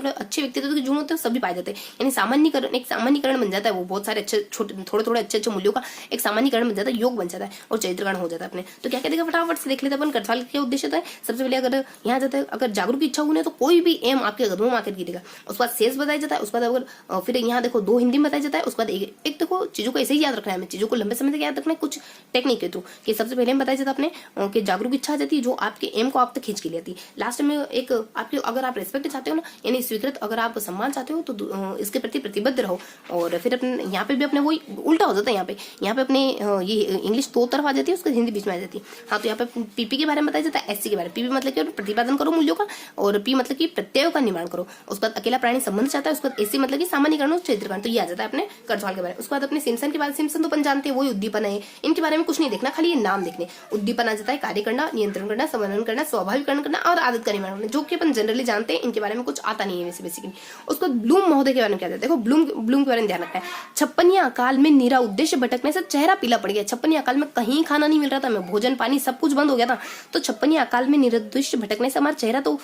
अच्छे व्यक्तित्व के गुण होते हैं, सभी पाए जाते हैं। यानी सामान्यीकरण, एक सामान्यीकरण बन जाता है, वो बहुत सारे अच्छे थोड़े अच्छे मूल्यों का एक सामान्यीकरण बन जाता है, योग बन जाता है और चरित्रगण हो जाता है अपने। तो क्या कहते हैं फटाफट से देख लेते हैं अपन कर्तवाल के उद्देश्य होता है। सबसे पहले अगर यहाँ जाता है, अगर जागरूक इच्छा होने तो कोई भी एम आपके कदमों में आकर गिरेगा। उसके बाद शेष बताया जाता है। उसके बाद अगर फिर यहाँ देखो 2 हिंदी में बताया जाता है। उसके बाद एक देखो चीजों को ऐसे ही याद रखना है, हमें चीजों को लंबे समय तक याद रखना है कुछ टेक्निक के थ्रू। कि सबसे पहले हम बताया जाता है अपने कि जागरूक इच्छा आ जाती है जो आपके एम को आप तक खींच के ले आती है। लास्ट में एक आपके, अगर आप रेस्पेक्ट चाहते हो ना, यानी स्वीकृत, अगर आप सम्मान चाहते हो तो इसके प्रति प्रतिबद्ध रहो। और फिर अपने यहाँ पे भी अपने वही उल्टा हो जाता है, यहाँ पे अपने ये इंग्लिश 2 तरफ आ जाती है, उसके हिंदी बीच में आ जाती है। हाँ, तो यहाँ पे पीपी के बारे में बताया जाता है, एससी के बारे में। पीपी मतलब कि प्रतिपादन करो मूल्यों का, और पी मतलब कि प्रत्ययों का निर्माण करो। उसके बाद अकेला प्राणी संबंध चाहता है। उसके बाद एससी मतलब कि सामान्यकरण और क्षेत्रकरण, तो ये आ जाता है अपने कर्तवाल के बारे में। उसके बाद अपने सिम्पसन के बारे में, सिम्पसन तो अपन जानते हैं वही उद्दीपन है, इनके बारे में कुछ नहीं देखना, खाली ये नाम देखने। उद्दीपन आ जाता है कार्य करना, नियंत्रण करना, समन्वय करना, स्वाभाविकरण करना और आदत का निर्माण करना, जो कि अपन जनरली जानते हैं, इनके बारे में कुछ आता नहीं है वैसे बेसिकली। उसको ब्लूम महोदय के बारे में क्या कहते हैं, देखो ब्लूम के बारे में ध्यान रखना है। 56वें अकाल में निरा उद्देश्य भटकने से चेहरा पीला पड़ गया। 56वें अकाल में कहीं खाना नहीं मिल रहा था, मैं भोजन पानी सब कुछ बंद हो गया था। तो 56वें अकाल में निरुद्देश्य भटकने से हमारा चेहरा तो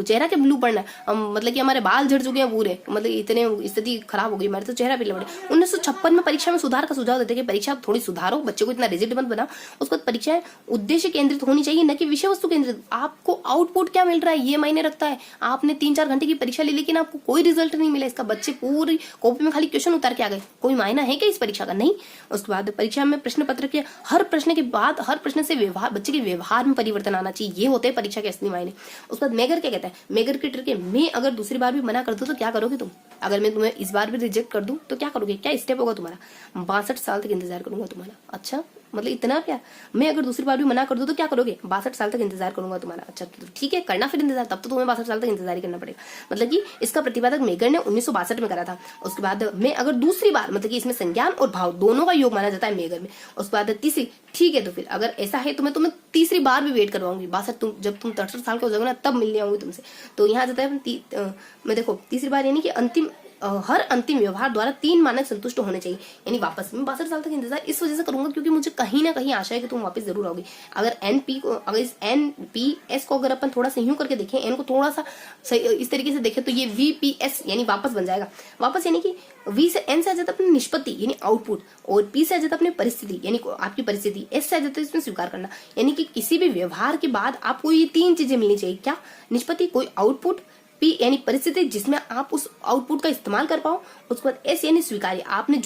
चेहरा के ब्लू पड़ना, मतलब कि हमारे बाल झड़ चुके हैं पूरे, मतलब इतने स्थिति खराब हो गई हमारे, तो चेहरा पीला पड़े। 1956 में परीक्षा में सुधार का सुझाव देते कि परीक्षा थोड़ी सुधारो, बच्चे को इतना रिजिड मत बनाओ। उसके बाद परीक्षाएं उद्देश्य केंद्रित होनी चाहिए, न कि विषय वस्तु केंद्रित। आपको आउटपुट क्या मिल रहा है ये मायने रखता है। आपने 3-4 घंटे की परीक्षा ली लेकिन आपको कोई रिजल्ट नहीं मिला, इसका बच्चे पूरी कॉपी में खाली क्वेश्चन उतार के आ गए, कोई मायना है क्या इस परीक्षा का? नहीं। उसके बाद परीक्षा में प्रश्न पत्र के हर प्रश्न के बाद हर प्रश्न से व्यवहार, बच्चे के व्यवहार में परिवर्तन आना चाहिए, ये होते हैं परीक्षा के असली मायने। उसके बाद मेगर क्या कहता है, मेगर की ट्रिक है, मैं अगर दूसरी बार भी मना कर दूं तो क्या करोगे तुम? अगर मैं तुम्हें इस बार भी रिजेक्ट कर दूं तो क्या करोगे, क्या स्टेप होगा तुम्हारा? 62 साल तक इंतजार करूंगा तुम्हारा। अच्छा, मतलब इतना प्यार। मैं अगर दूसरी बार भी मना कर दूं तो क्या करोगे? 62 साल तक इंतजार करूंगा तुम्हारा। अच्छा तो ठीक है, करना फिर इंतजार, तब तो तुम्हें 62 साल तक इंतजार ही करना पड़ेगा। मतलब कि इसका प्रतिपादक मेगर ने 1962 में करा था। उसके बाद मैं अगर दूसरी बार, मतलब कि इसमें संज्ञान और भाव दोनों का योग माना जाता है मेगर में। उसके बाद तीसरी, ठीक है तो फिर अगर ऐसा है तो मैं तुम्हें तीसरी बार भी वेट करवाऊंगी, 62 जब तुम 63 साल के हो जाओगे ना तब मिलने आऊंगी तुमसे। तो यहाँ जाता है मैं देखो तीसरी बार, यानी कि हर अंतिम व्यवहार द्वारा 3 मानक संतुष्ट होने चाहिए। यानी वापस मैं 62 साल तक इंतजार इस वजह से करूंगा क्योंकि मुझे कहीं ना कहीं आशा है कि तुम वापस जरूर आओगी। अगर अगर इस NPS को अगर अपन थोड़ा सा यूं करके देखें, एन को थोड़ा सा इस तरीके से देखें तो ये VPS यानी वापस बन जाएगा। वापस यानी कि V से N से आ जाता है अपनी निष्पत्ति यानी आउटपुट, और P से आ जाता है अपनी परिस्थिति यानी आपकी परिस्थिति, S से आ जाता है इसमें स्वीकार करना। यानी कि किसी भी व्यवहार के बाद आपको ये 3 चीजें मिलनी चाहिए। क्या? निष्पत्ति, कोई आउटपुट, पी यानी परिस्थिति जिसमें आप उस आउटपुट का इस्तेमाल कर पाओ। उसके बाद एस यानी स्वीकार्य, आपने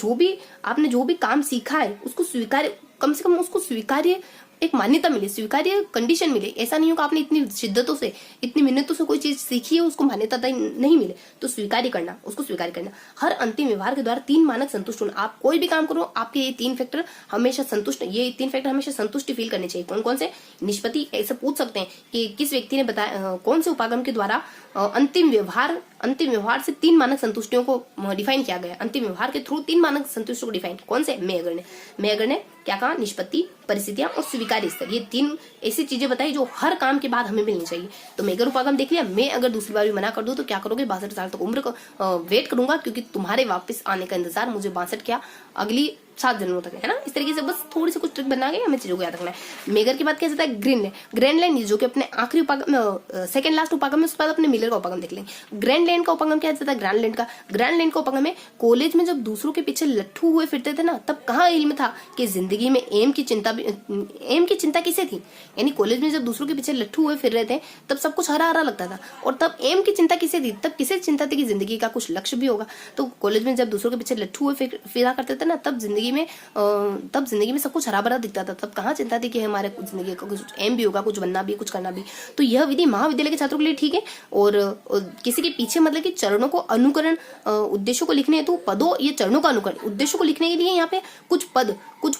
जो भी काम सीखा है उसको स्वीकार्य, कम से कम उसको स्वीकार्य एक मान्यता मिले, स्वीकार्य कंडीशन मिले। ऐसा नहीं होगा आपने इतनी शिद्दतों से इतनी मेहनतों से कोई चीज सीखी है उसको मान्यता नहीं मिले, तो स्वीकार्य करना, उसको स्वीकार करना। हर अंतिम व्यवहार के द्वारा 3 मानक संतुष्ट होना। आप कोई भी काम करो आपके ये 3 फैक्टर हमेशा संतुष्टि फील करने चाहिए। कौन कौन से? निष्पत्ति, ऐसे पूछ सकते हैं कि किस व्यक्ति ने बताया कौन से उपागम के द्वारा अंतिम व्यवहार से 3 मानक संतुष्टियों को डिफाइन किया गया। अंतिम व्यवहार के थ्रू 3 मानक संतुष्टियों को डिफाइन कौन से? मेगर ने क्या कहा? निष्पत्ति, परिस्थितियां और स्वीकार्य स्तर, ये 3 ऐसी चीजें बताई जो हर काम के बाद हमें मिलनी चाहिए। तो मेगर उपागम देख लिया। मैं अगर दूसरी बार भी मना कर दूं तो क्या करोगे? 62 साल तक उम्र को वेट करूंगा क्योंकि तुम्हारे वापस आने का इंतजार मुझे 62 क्या अगली 7 जन्मों तक है ना। इस तरीके से बस थोड़ी सी कुछ ट्रिक बना के हमें चीजों को याद रखना है। मेगर के बाद क्या जाता है? ग्रैंडलैंड, जो कि अपने आखिरी उपागम सेकंड लास्ट उपागम है। उसके बाद अपने मिलर का उपागम देख लेंगे। ग्रैंडलैंड का उपागम क्या जाता है? ग्रैंडलैंड का उपागम है कॉलेज में जब दूसरों के पीछे लट्ठू हुए फिरते थे ना, तब कहाँ इल्म था कि जिंदगी में एम की चिंता किसे थी। यानी कॉलेज में जब दूसरों के पीछे लट्ठू हुए फिर रहे थे तब सब कुछ हरा हरा लगता था, और तब एम की चिंता किसे थी? तब किसे चिंता थी कि जिंदगी का कुछ लक्ष्य भी होगा। तो कॉलेज में जब दूसरों के पीछे लट्ठू हुए फिरा करते थे ना, तब जिंदगी में सब कुछ हरा भरा दिखता था। तब कहाँ चिंता थी कि हमारे कुछ जिंदगी का कुछ एम भी होगा, कुछ बनना भी, कुछ करना भी। तो यह विधि महाविद्यालय के छात्रों के लिए ठीक है। और किसी के पीछे मतलब कि चरणों को अनुकरण, उद्देश्यों को लिखने हेतु पदों, ये चरणों का अनुकरण, उद्देश्यों को लिखने के लिए यहाँ पे कुछ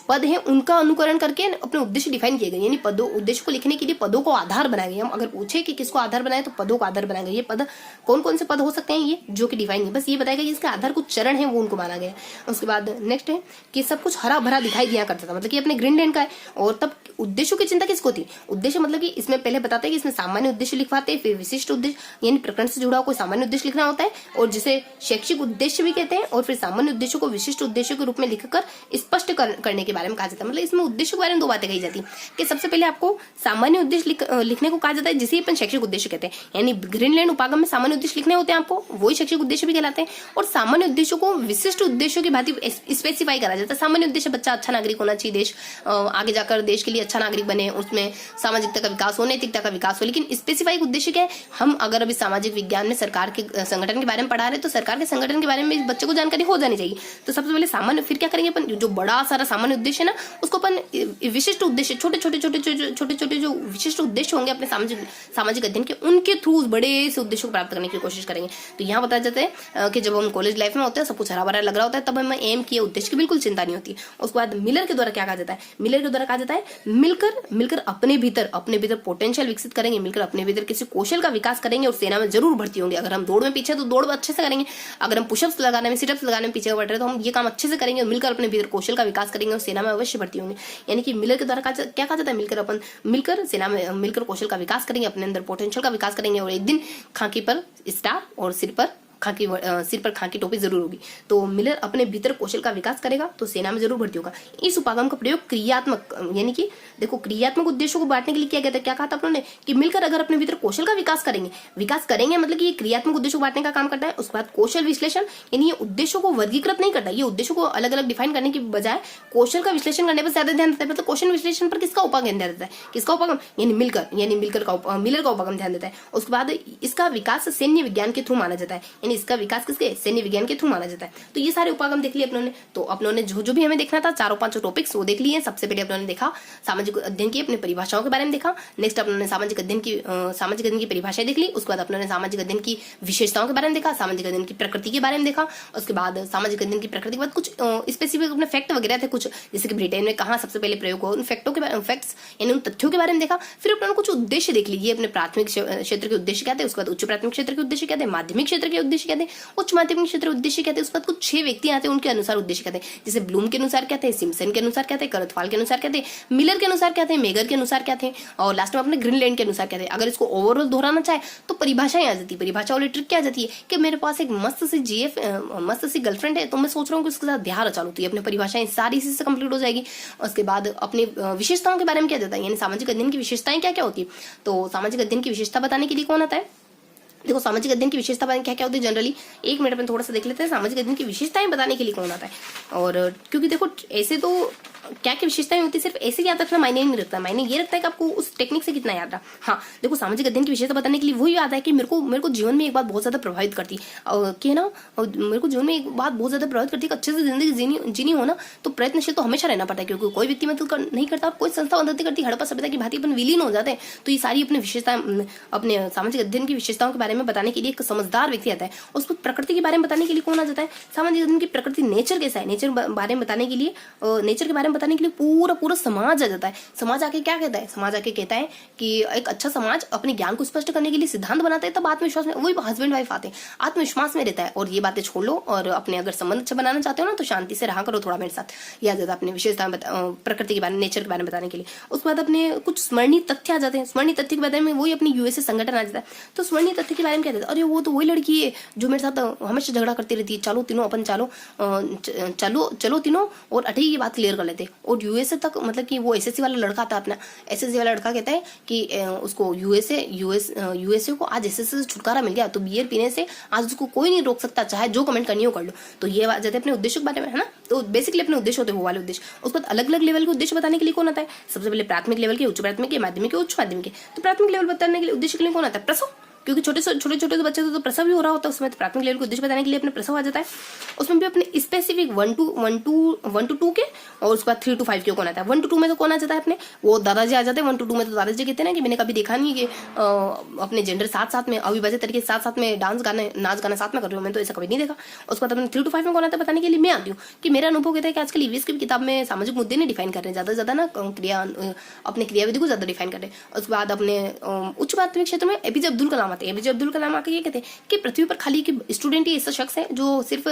पद हैं उनका अनुकरण करके अपने उद्देश्य डिफाइन किए गए। यानी उद्देश्य को लिखने के लिए पदों को आधार बनाए गए। हम अगर पूछे कि किसको आधार बनाए तो पदों को आधार बनाए गए। ये पद कौन कौन से पद हो सकते हैं ये जो कि डिफाइन है, बस ये बताएगा कि इसका आधार कुछ चरण है वो उनको माना गया। उसके बाद नेक्स्ट है कि सब कुछ हरा भरा दिखाई दिया करता था, मतलब कि अपने ग्रीनलैंड का है। और तब उद्देश्यों की चिंता किसको थी? उद्देश्य मतलब कि इसमें पहले बताते हैं कि इसमें सामान्य उद्देश्य लिखवाते हैं, फिर विशिष्ट उद्देश्य यानी प्रकरण से जुड़ा हुआ कोई सामान्य उद्देश्य लिखना होता है, और जिसे शैक्षिक उद्देश्य भी कहते हैं, और फिर सामान्य उद्देश्यों को विशिष्ट उद्देश्यों के रूप में लिखकर स्पष्ट करने के बारे में कहा जाता है। मतलब इसमें उद्देश्य के बारे में दो बातें कही जाती है कि सबसे पहले आपको सामान्य उद्देश्य लिखने को कहा जाता है, जिसे अपन शैक्षिक उद्देश्य कहते हैं। यानी ग्रीनलैंड उपागम में सामान्य उद्देश्य लिखने होते हैं आपको, वही शैक्षिक उद्देश्य भी कहलाते हैं। और सामान्य उद्देश्यों को विशिष्ट उद्देश्यों की भांति स्पेसिफाई करा जाता है। सामान्य उद्देश्य बच्चा अच्छा नागरिक होना चाहिए, देश आगे जाकर देश के लिए अच्छा नागरिक बने, उसमें सामाजिकता का विकास हो, नैतिकता का विकास हो। लेकिन स्पेसिफाइक उद्देश्य क्या है? हम अगर अभी सामाजिक विज्ञान में सरकार के संगठन के बारे में पढ़ा रहे हैं, तो सरकार के संगठन के बारे में बच्चे को जानकारी हो जानी चाहिए। तो सबसे पहले सामान्य, फिर क्या करेंगे अपन, जो बड़ा सारा सामान्य उद्देश्य है ना, उसको अपन विशिष्ट उद्देश्य, छोटे छोटे जो विशिष्ट उद्देश्य होंगे अपने सामाजिक अध्ययन के, उनके थ्रू उस बड़े से उद्देश्य को प्राप्त करने की कोशिश करेंगे। तो यहाँ बताया जाता है कि जब हम कॉलेज लाइफ में होते हैं, सब कुछ हरा भरा लग रहा होता है, तब हमें एम किए उद्देश्य की बिल्कुल चिंता नहीं होती। उसके बाद मिलर के द्वारा क्या कहा जाता है? मिलर के द्वारा कहा जाता है मिलकर अपने भीतर पोटेंशियल विकसित करेंगे, मिलकर अपने भीतर किसी कौशल का विकास करेंगे और सेना में जरूर भर्ती होंगे। अगर हम दौड़ में पीछे, तो दौड़ अच्छे से करेंगे। अगर हम पुशअप्स लगाने में, सिटअप्स लगाने में पीछे बढ़ रहे, तो हम ये काम अच्छे से करेंगे, मिलकर अपने भीतर कौशल का विकास करेंगे और सेना में अवश्य भर्ती होंगे। यानी कि मिलर के द्वारा क्या कहा जाता है? मिलकर सेना में मिलकर कौशल का विकास करेंगे, अपने अंदर पोटेंशियल का विकास करेंगे, और एक दिन खाकी पर स्टार और सिर पर खाकी टोपी जरूर होगी। तो मिलर अपने भीतर कौशल का विकास करेगा तो सेना में जरूर भर्ती होगा। इस उपागम का प्रयोग क्रियात्मक, यानी कि देखो, क्रियात्मक उद्देश्यों को बांटने के लिए क्या कहता है, क्या कहा था अपने कि मिलकर अगर अपने भीतर कौशल का विकास करेंगे मतलब कि ये क्रियात्मक उद्देश्यों को बांटने का काम करता है। उसके बाद कौशल विश्लेषण, यानी ये उद्देश्यों को वर्गीकृत नहीं करता, ये उद्देश्यों को अलग अलग डिफाइन करने की बजाय कौशल का विश्लेषण करने पर ज्यादा ध्यान देता है। मतलब कौशल विश्लेषण पर किसका उपागम ध्यान देता है? किसका उपागम? यानी मिलर का उपागम ध्यान देता है। उसके बाद इसका विकास सैन्य विज्ञान के थ्रू माना जाता है, यानी इसका विकास किसके? सैन्य विज्ञान के थ्रू माना जाता है। तो ये सारे उपागम देख लिए अपनों ने। तो अपनों ने जो भी हमें देखना था, चारों पांचों टॉपिक्स वो देख लिए। सबसे पहले अपनों ने देखा सामाजिक अध्ययन की अपनी परिभाषाओं के बारे में देखा। नेक्स्ट अपनों ने सामाजिक अध्ययन की परिभाषाएं देख ली। उसके बाद अपनों ने सामाजिक अध्ययन की विशेषताओं के बारे में देखा, सामाजिक अध्ययन की प्रकृति के बारे में देखा। उसके बाद सामाजिक अध्ययन की प्रकृति के बाद कुछ स्पेसिफिक अपने फैक्ट वगैरह थे, कुछ जैसे कि ब्रिटेन में कहाँ सबसे पहले प्रयोग हुआ, उन फैक्ट्स यानी उन तथ्यों के बारे में देखा। फिर अपनों ने कुछ उद्देश्य देख लिए, अपने प्राथमिक क्षेत्र के उद्देश्य क्या थे, उसके बाद उच्च प्राथमिक क्षेत्र के उद्देश्य क्या थे, माध्यमिक क्षेत्र के उद्देश्य क्या थे, उच्च माध्यमिक क्षेत्र उद्देश्य क्या थे। उसके बाद कुछ 6 व्यक्ति आते हैं, उनके अनुसार उद्देश्य क्या थे, जैसे ब्लूम के अनुसार क्या थे, सिम्पसन के अनुसार क्या थे, करथवाल के अनुसार क्या थे, मिलर के अनुसार क्या थे, मेगर के अनुसार क्या थे, और लास्ट में अपने ग्रीनलैंड के अनुसार क्या थे। अगर इसको ओवरऑल दोहराना चाहे तो परिभाषाएं आ जाती है। परिभाषा वाली ट्रिक क्या आ जाती है कि मेरे पास एक मस्त सी गर्लफ्रेंड है, तो मैं सोच रहा हूँ कि उसके साथ ध्यान रचा लूं, तो ये अपनी परिभाषाएं सारी इसी से कंप्लीट हो जाएगी। उसके बाद अपनी विशेषताओं के बारे में क्या जाता है, यानी सामाजिक अध्ययन की विशेषताएं क्या क्या होती है। तो सामाजिक अध्ययन की विशेषता बताने के लिए कौन आता है? देखो, सामाजिक अध्ययन की विशेषता क्या क्या होती है जनरली, एक मिनट में थोड़ा सा देख लेते हैं सामाजिक अध्ययन की विशेषताएं बताने के लिए कौन आता है। और क्योंकि देखो, ऐसे तो क्या क्या विशेषताएं होती है, सिर्फ ऐसे याद रखना मायने नहीं रखता, मायने ये रखता है कि आपको उस टेक्निक से कितना याद रहा। हाँ, देखो, सामाजिक अध्ययन की विशेषता बताने के लिए वही याद है कि मेरे को जीवन में एक बात बहुत ज्यादा प्रभावित करती कि ना, मेरे को जीवन में एक बात बहुत ज्यादा प्रभावित करती है कि अच्छे से जिंदगी जीनी हो ना, तो प्रयत्नशील तो हमेशा रहना पड़ता है, क्योंकि कोई व्यक्ति मदद नहीं करता और कोई संस्था मदद नहीं करती, हड़प्पा सभ्यता की भांति अपन विलीन हो जाते हैं। तो ये सारी अपनी विशेषताएं, अपने सामाजिक अध्ययन की विशेषताओं के बारे में बताने के लिए एक समझदार व्यक्ति आता है। उसको प्रकृति के बारे में बताने के लिए कौन आ जाता है? सामाजिक अध्ययन की प्रकृति, नेचर कैसा है, नेचर के बारे में बताने के लिए पूरा समाज आ जाता है। समाज आके क्या कहता है? समाज आके कहता है कि एक अच्छा समाज अपने ज्ञान को स्पष्ट करने के लिए सिद्धांत बनाता है, तब आत्मविश्वास में, वही हस्बैंड वाइफ आते हैं, आत्मविश्वास में रहता है। और ये बातें छोड़ लो, और अपने अगर संबंध अच्छा बनाना चाहते हो ना, तो शांति से रहा करो थोड़ा मेरे साथ। यह आ जाता है अपनी विशेषता प्रकृति के बारे में, नेचर के बारे में बताने के लिए। उसके बाद अपने कुछ स्मरणीय तथ्य आ जाते हैं। स्मरणीय तथ्य के बारे में वही अपनी यूएसए संगठन आ जाता है। तो स्मरणीय तथ्य के बारे में क्या कहते हैं? अरे वो तो वही लड़की है जो मेरे साथ हमेशा झगड़ा करती रहती है, चलो तीनों अपन चलो तीनों और 18 की बात क्लियर कर लेते। और यूएसए तक, मतलब कि वो एसएससी वाला लड़का था अपना, एसएससी वाला लड़का कहता है कि उसको यूएसए को आज एसएससी से छुटकारा मिल गया, तो बियर पीने से आज उसको कोई नहीं रोक सकता, चाहे जो कमेंट करनी हो कर लो। तो ये बात जाते अपने उद्देश्य के बारे में, है ना। तो बेसिकली अपने उद्देश्य होते हैं वो वाले उद्देश्य। उसके बाद अलग अलग लेवल के उद्देश्य बताने के लिए कौन आता है? सबसे पहले प्राथमिक लेवल के, उच्च प्राथमिक के, माध्यमिक के, उच्च माध्यमिक के। तो प्राथमिक लेवल बताने के लिए उद्देश्य के लिए कौन आता है? प्रसव, क्योंकि छोटे छोटे बच्चे तो प्रसव भी हो रहा होता है उसमें। तो प्राथमिक लेवल को उद्देश्य बताने के लिए अपने प्रसव आ जाता है। उसमें भी अपने स्पेसिफिक 1 to 2 के, और उसके बाद 3 to 5 के कौन आता है? 1 to 2 में तो कौन आ जाता है अपने? वो दादाजी आ जाते हैं। 1 to 2 में तो दादाजी कहते हैं ना कि मैंने कभी देखा नहीं कि अपने जेंडर साथ में अविभाजित तरीके से साथ में नाच गाना साथ में कर रहे हो, मैंने तो ऐसा कभी नहीं देखा। उसके बाद अपने 3 to 5 में कौन आता है बताने के लिए मैं आती हूँ कि मेरा अनुभव कहता है कि आजकल ईवीएस की किताब में सामाजिक मुद्दे नहीं डिफाइन कर रहे हैं, ज्यादा ना अपने क्रियाविधि को ज्यादा डिफाइन कर रहे हैं। उसके बाद अपने उच्च प्राथमिक क्षेत्र में एपीजे अब्दुल कलाम आते हैं। एपीजे अब्दुल कलाम आके ये कहते हैं कि पृथ्वी पर खाली कि स्टूडेंट ही ऐसा शख्स है जो सिर्फ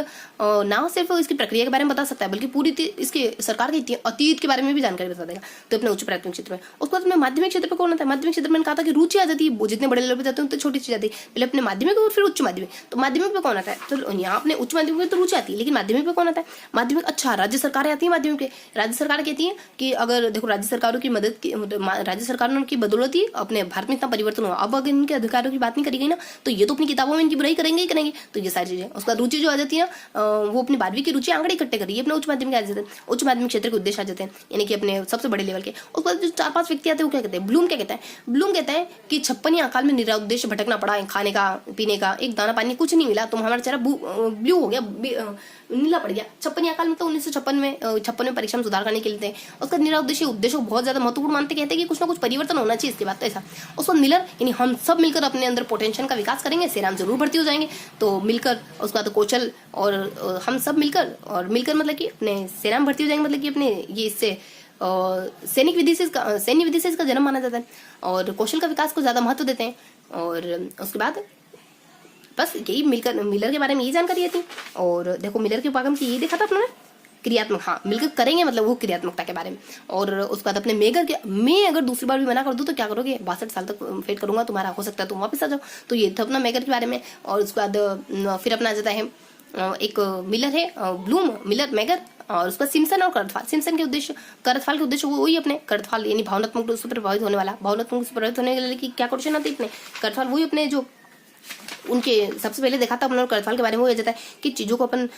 ना सिर्फ इसकी प्रक्रिया के बारे में बता सकता है बल्कि पूरी इसके सरकार के अतीत के बारे में भी जानकारी बता देगा। तो अपने उच्च प्राथमिक क्षेत्र में, उसके बाद अपने माध्यमिक क्षेत्र पर कौन होता है? माध्यमिक क्षेत्र में कहा था कि रुचि आ जाती है, वो जितने बड़े लेवल पे जाते हैं उतने छोटी चीज आती है। पहले अपने माध्यमिक और फिर उच्च माध्यमिक। तो माध्यमिक पे कौन आता है? तो यहाँ अपने उच्च माध्यमिक में तो रुचि आती है, लेकिन माध्यमिक पे कौन आता है? माध्यमिक अच्छा राज्य सरकारें आती है माध्यमिक पे। राज्य सरकार कहती है कि अगर देखो राज्य सरकारों की मदद की, राज्य सरकारों की बदौलत ही अपने भारत में इतना परिवर्तन हुआ। अब अगर इनके अधिकारों की बात नहीं करी गई ना तो ये तो अपनी किताबों में इनकी बुराई करेंगे ही करेंगे। तो ये सारी चीजें, उसका रुचि जो आ जाती है वो अपनी 12वीं की रुचि आंकड़े इकट्ठे करी अपने उच्च माध्यमिक आ जाते हैं। उच्च माध्यमिक क्षेत्र के उद्देश्य आ जाते हैं, यानी कि अपने सबसे बड़े लेवल के। उसके बाद जो 4-5 व्यक्ति आते हैं वो क्या कहते हैं? ब्लूम क्या कहता है? ब्लूम कहता है कि 56 अकाल में निरुद्देश्य भटकना पड़ा, खाने का पीने का एक दाना पानी कुछ नहीं मिला, तो हमारा चेहरा ब्लू हो गया, नीला पड़ गया। 56 अकाल में तो 1956 में परीक्षा में सुधार करने के लिए थे। उसका निरुद्देश्य उद्देश्य को बहुत ज्यादा महत्वपूर्ण मानते, कहते हैं कि कुछ ना कुछ परिवर्तन होना चाहिए इसके बाद। तो ऐसा उसको मिलर यानी हम सब मिलकर अपने अंदर पोटेंशियल का विकास करेंगे, सेना जरूर भर्ती हो जाएंगे। तो मिलकर उसके बाद कौशल और हम सब मिलकर मतलब कि अपने सेना में भर्ती हो जाएंगे, मतलब कि अपने ये इससे सैन्य विधि से इसका जन्म माना जाता है और कौशल का विकास को ज्यादा महत्व देते हैं। और उसके बाद बस यही मिलर के बारे में ये जानकारी थी। और देखो मिलर के बारे में ये देखा था अपने क्रियात्मक, हाँ मिलकर करेंगे मतलब वो क्रियात्मकता के बारे में। और उसके बाद अपने मेगर के, मैं अगर दूसरी बार भी मना कर दूं तो क्या करोगे? 62 साल तक वेट करूंगा, तुम्हारा हो सकता है तुम वापस आ जाओ। तो ये था अपना मेगर के बारे में। और उसके बाद फिर अपना आ जाता है एक मिलर है, ब्लूम, मिलर, मेगर और उसका सिम्सन और करथवाल। सिम्सन के उद्देश्य, करथवाल के उद्देश्य वही अपने करथवाल यानी भावनात्मक रूप से प्रभावित होने वाला। भावनात्मक रूप से प्रभावित होने के लिए की क्या क्वेश्चन आते अपने करथवाल, वही अपने जो उनके सबसे पहले देखा था अपने करथवाल के बारे में। हो जाता है कि चीजों को अपन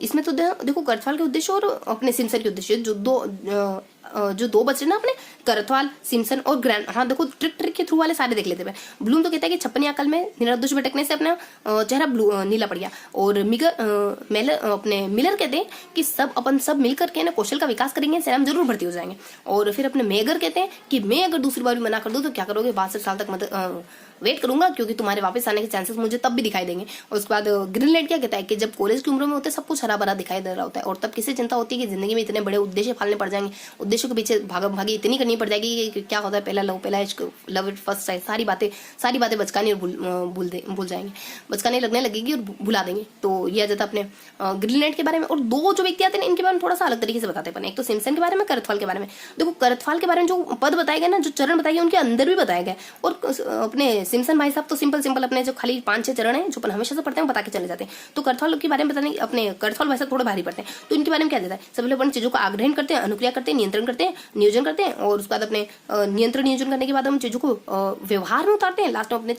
इसमें तो देखो करथवाल के उद्देश्य और अपने सिम्सन के उद्देश्य जो दो बच रहे ना अपने करथवाल, सिम्सन और ग्रैंड। हाँ देखो ट्रिक के थ्रू वाले सारे देख लेते हैं। ब्लूम तो कहता है कि 56 अकाल में निरुद्देश्य भटकने से अपना चेहरा नीला पड़ गया। और अपने मिलर कहते हैं कि अपन सब मिलकर के ना कौशल का विकास करेंगे, सेना में जरूर भर्ती हो जाएंगे। और फिर अपने मेगर कहते हैं कि मैं अगर दूसरी बार भी मना कर दूं तो क्या करोगे? 62 साल तक वेट करूंगा क्योंकि तुम्हारे वापस आने के चांसेस मुझे तब भी दिखाई देंगे। और उसके बाद ग्रीनलैंड क्या कहता है कि जब कॉलेज की उम्र में होते सब कुछ हरा भरा दिखाई दे रहा होता है और तब किसी चिंता होती है कि जिंदगी में इतने बड़े उद्देश्य पालने पड़ जाएंगे, उद्देश्यों के पीछे भागी इतनी करनी पड़ जाएगी कि क्या होता है पहला लव, पहला इश्क, लव एट फर्स्ट साइट, सारी बातें बचकानी और भूल जाएंगे, बचकाने लगने लगेगी और भुला देंगे। तो ये आ जाता अपने ग्रीनलैंड के बारे में। और दो जो व्यक्ति आते हैं इनके बारे में थोड़ा सा अलग तरीके से बताते हैं। एक तो सिम्सन के बारे में, करथवाल के बारे में। देखो करथवाल के बारे में जो पद बताए गए ना, जो चरण बताए गए उनके अंदर भी बताया गया। और अपने सिम्सन भाई साहब तो सिंपल अपने जो खाली 5-6 चरण है जो अपन हमेशा से पढ़ते हैं बता के चले जाते हैं। तो करथवाल के बारे में बताने अपने करथवाल भाई साहब थोड़ा भारी पड़ते हैं। तो इनके बारे में क्या देता है? सबसे पहले अपन चीजों को आग्रहण करते हैं, अनुक्रिया करते हैं, नियंत्रण करते हैं, नियोजन करते हैं। और उसके बाद अपने नियोजन करने के बाद हम चीजों को व्यवहार में उतारते हैं। लास्ट में अपने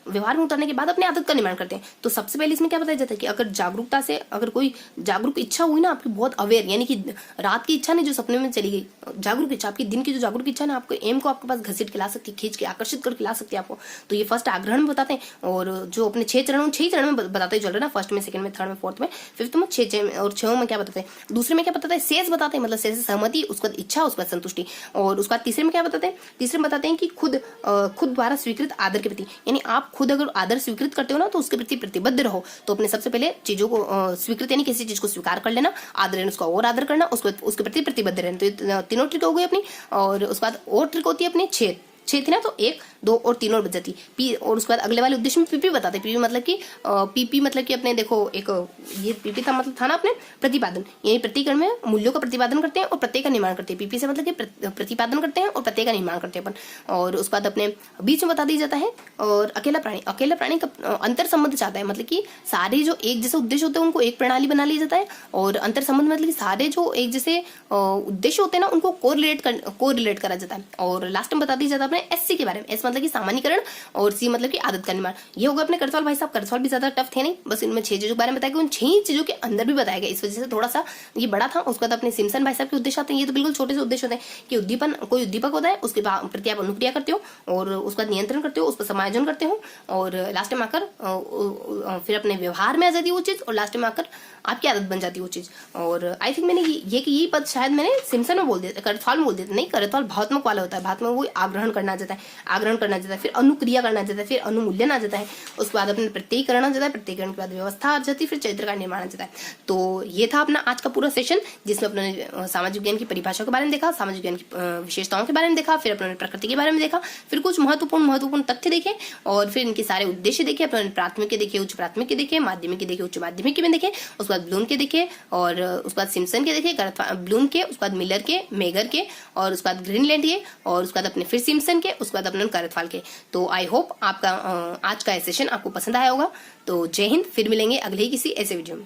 व्यवहार में उतारने के बाद अपने आदत का निर्माण करते हैं। तो सबसे पहले इसमें क्या बताया जाता है कि अगर जागरूकता से अगर कोई जागरूक इच्छा हुई ना आपकी, बहुत अवेयर यानी कि रात की इच्छा नहीं जो सपने में चली गई, जागरूक इच्छा आपकी दिन की जो जागरूक इच्छा ना आपको एम को आपके पास घसीट के ला सकती है, खींच के आकर्षित करके ला सकती है आपको। तो ये फर्स्ट आग्रहण में बताते हैं। और जो अपने 6 चरण में बताते चल रहे ना, फर्स्ट में, सेकंड में, थर्ड में, फोर्थ में, फिफ्थ में, 6 और 6 में क्या बताते हैं? दूसरे में क्या बताते हैं? शेष बताते हैं, मतलब शेष सहमति, उसके बाद इच्छा, उसके बाद संतुष्टि। और उसके बाद तीसरे में क्या बताते हैं? तीसरे में बताते हैं कि खुद द्वारा स्वीकृत आदर के प्रति, यानी आप खुद अगर आदर स्वीकृत करते हो ना तो उसके प्रति प्रतिबद्ध रहो। तो अपने सबसे पहले चीजों को स्वीकृत यानी किसी चीज को स्वीकार कर लेना, आदर उसका और आदर करना, उसके प्रति प्रतिबद्ध रहना। तो तीनों ट्रिक हो गई अपनी। और उसके बाद और ट्रिक होती है अपनी 6 थी ना, तो 1, 2 और 3 और बच जाती पी। और उसके बाद अगले वाले उद्देश्य में पीपी बताते। पीपी मतलब कि अपने देखो एक ये पीपी था मतलब था ना अपने प्रतिपादन, यानी प्रतिक्रम में मूल्यों का प्रतिपादन करते हैं और प्रत्यय का निर्माण करते हैं। पीपी से मतलब कि प्रतिपादन करते हैं और प्रत्यय का निर्माण करते हैं अपन। और उसके बाद अपने बीच में बता दी जाता है। और अकेला प्राणी का अंतर संबंध चाहता है, मतलब कि सारे जो एक जैसे उद्देश्य होते हैं उनको एक प्रणाली बना लिया जाता है। और अंतर संबंध मतलब कि सारे जो एक जैसे उद्देश्य होते हैं ना उनको कोरिलेट करा जाता है। और लास्ट में बता दी जाता है एससी के बारे में। एस मतलब कि सामान्यकरण और सी मतलब कि आदत का निर्माण। ये होगा अपने करथवाल भाई साहब। करथवाल भी ज्यादा टफ थे नहीं, बस इनमें 6 चीजों के बारे में बताया गया, उन 6 चीजों के अंदर भी बताया गया, इस वजह से थोड़ा सा ये बड़ा था। उसके बाद अपने सिम्सन भाई साहब के उद्देश्य आते हैं। ये तो बिल्कुल छोटे से उद्देश्य होते हैं कि कोई उद्दीपक होता है, उसके प्रति आप अनुक्रिया करते हो और उसके बाद नियंत्रण करते हो, उस पर समायोजन करते हो और लास्ट में आकर फिर अपने व्यवहार में आ जाती है वो चीज और लास्ट में आकर आपकी आदत बन जाती है वो चीज। और आई थिंक मैंने ये पद शायद मैंने सिम्सन में बोल दिया, करथवाल में बोल दिया। नहीं, करथवाल भावात्मक वाला होता है, भावात्मक वो आग्रहण करने करना आ जाता है, आग्रहण करना आ जाता है, फिर अनुक्रिया करना आ जाता है, फिर अनुमूल्यन आ जाता है, उसके बाद अपने प्रत्ययीकरण आ जाता है, प्रत्ययीकरण के बाद व्यवस्था आ जाती है, फिर चरित्र का निर्माण आ जाता है। तो ये था अपना आज का पूरा सेशन, जिसमें अपने सामाजिक विज्ञान की परिभाषा के बारे में देखा, सामाजिक विज्ञान की विशेषताओं के बारे में देखा, फिर अपने प्रकृति के बारे में देखा, फिर कुछ महत्वपूर्ण तथ्य देखे, और फिर इनके सारे उद्देश्य देखे, अपने प्राथमिक के देखे, उच्च प्राथमिक के देखे, माध्यमिक के देखे, उच्च माध्यमिक के में देखे, उसके बाद ब्लूम के देखे, और उसके बाद सिम्पसन के देखे, ब्लूम के, उसके बाद मिलर के, मेगर के, और उसके बाद ग्रीनलैंड के, और उसके बाद अपने फिर सिम्पसन के, उसके बाद अपने करथवाल के। तो आई होप आपका आज का सेशन आपको पसंद आया होगा। तो जय हिंद, फिर मिलेंगे अगले ही किसी ऐसे वीडियो में।